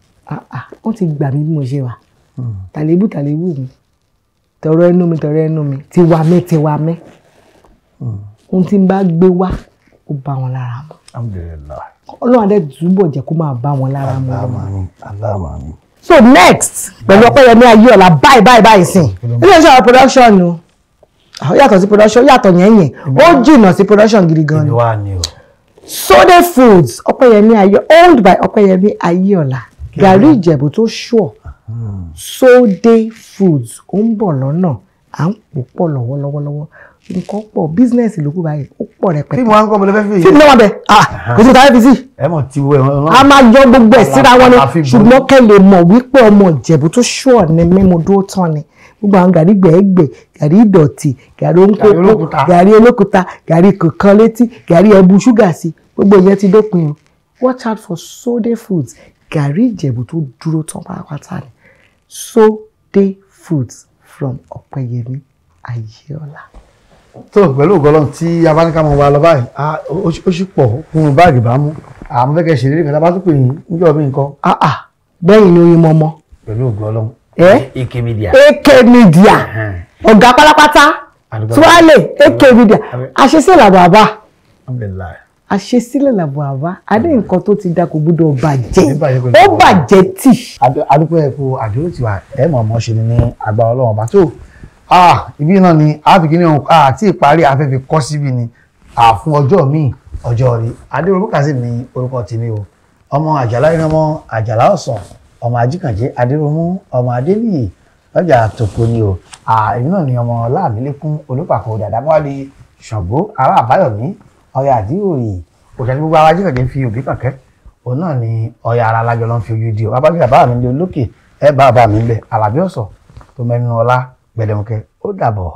Wọ́n ti gbà mí bí mo ṣe wà. Tàlébù mi tọrọ ẹnu mi tiwa mẹ́. Ohun tí n bá gbé wá ó bá wọn lára mu. Alhamdulillah. Ọlọ́run adé túbọ̀ jẹ́ kó máa bá wọn lára mu. Aláàmì. So next pẹ̀lú Ọpẹ́yẹmí Ayéọlá báyìí sìn ilé iṣẹ́ àwọn production o ó yàtọ̀ sí production ó yàtọ̀ yẹn ó jìnnà sí production gidi gan ni. Sode Foods Ọpẹ́yẹmí owned by Ọpẹ́yẹmí Ayéọlá gàrí Ìjẹ̀bú tó ṣùọ̀ Sode Foods ó ń bọ̀ lọ́nà à ń pò pọ̀ lọ́wọ́lọ́wọ́ nǹkan pọ̀ bísínẹ́sì ló kú báyìí ó pọ̀ rẹpẹtẹ. fíìmù wa ń kọ́ bọ́lá fẹ́ fi yìí. fíìmù náà wà bẹ́ẹ̀ kò sí tàbí fi sí. ẹ mọ̀ tí wo ẹ̀wọ̀n náà. a máa yọ gbogbo ẹ̀ síra wọn ni ṣùgbọ́n kẹ́ lè mọ̀ wípé ọmọ Ìjẹ̀bú tó ṣùọ̀ ni mímu dúró tán ni gbogbo àwọn gàrí gbẹ̀ẹ́gbẹ̀ gàrí ìdọ̀tí gàrí òǹkókó gàrí olókùúta gàrí kọ̀ọ̀kan létí gàrí ẹbu ṣúgà sí gbogbo ìyẹn ti dópin o. Watch out for Sode Foods gàrí Ìjẹ̀bú tó dúró tán pátápátá ni Sode Foods from Ọpẹ́yẹmí Ayéọlá. tó pẹ̀lú ògo Ọlọ́run tí abáníkà mọ̀ wá lọ báyìí ó sì pọ̀ fún báàgì bá mú àmọ́ fẹ́ kẹ́ ṣe eré kẹta bá tún pè yín níjọ́ mi nǹkan. bẹ́ẹ̀ ni oyin mọ́mọ́. pẹ̀lú ògo Ọlọ́run. AK Media. AK Media ọ̀gá pátápátá tuwálé AK Media àṣesílẹ̀ làbọ̀ àbá adé nǹkan tó ti da kò gbúdọ̀ bàjẹ́ ó bàjẹ́ tì. adúpẹ́ ẹ̀kọ́ àdúró tiwa ẹ̀ mọ̀ ọmọ ṣe ni ní agbára Ọlọ́run ọba tó ibi náà ni àfikíní ohun àti ìparí afẹ́fẹ́ kọ́ síbi ni fún ọjọ́ míì ọjọ́ rí Adéròmú Kazeem ní orúkọ tèmi o ọmọ Àjàlá iná ọmọ Àjàlá Ọ̀sán ọmọ Ajíkànjẹ́ Adéròmú ọmọ Adéníyì lọ́jà Tòkó ni o èmi náà ni ọmọ Láàmílékún Olúpàkọ́ Dàdámọ́lé Ṣàngó ará Àbáyọ̀mí Ọya Àdìròyìn òṣèlú gbogbo ara Ajíkànjẹ́ fi òbí kànkẹ́ òun náà ni Ọya ara alájọ ló ń fi ojú di o abájọ́ bàbá mi ní olókè ẹ bàbá mi ń bẹ Àlàbí Ọ̀sán tó mẹ́nu ọlá gbẹdẹmukẹ ó dàbọ̀.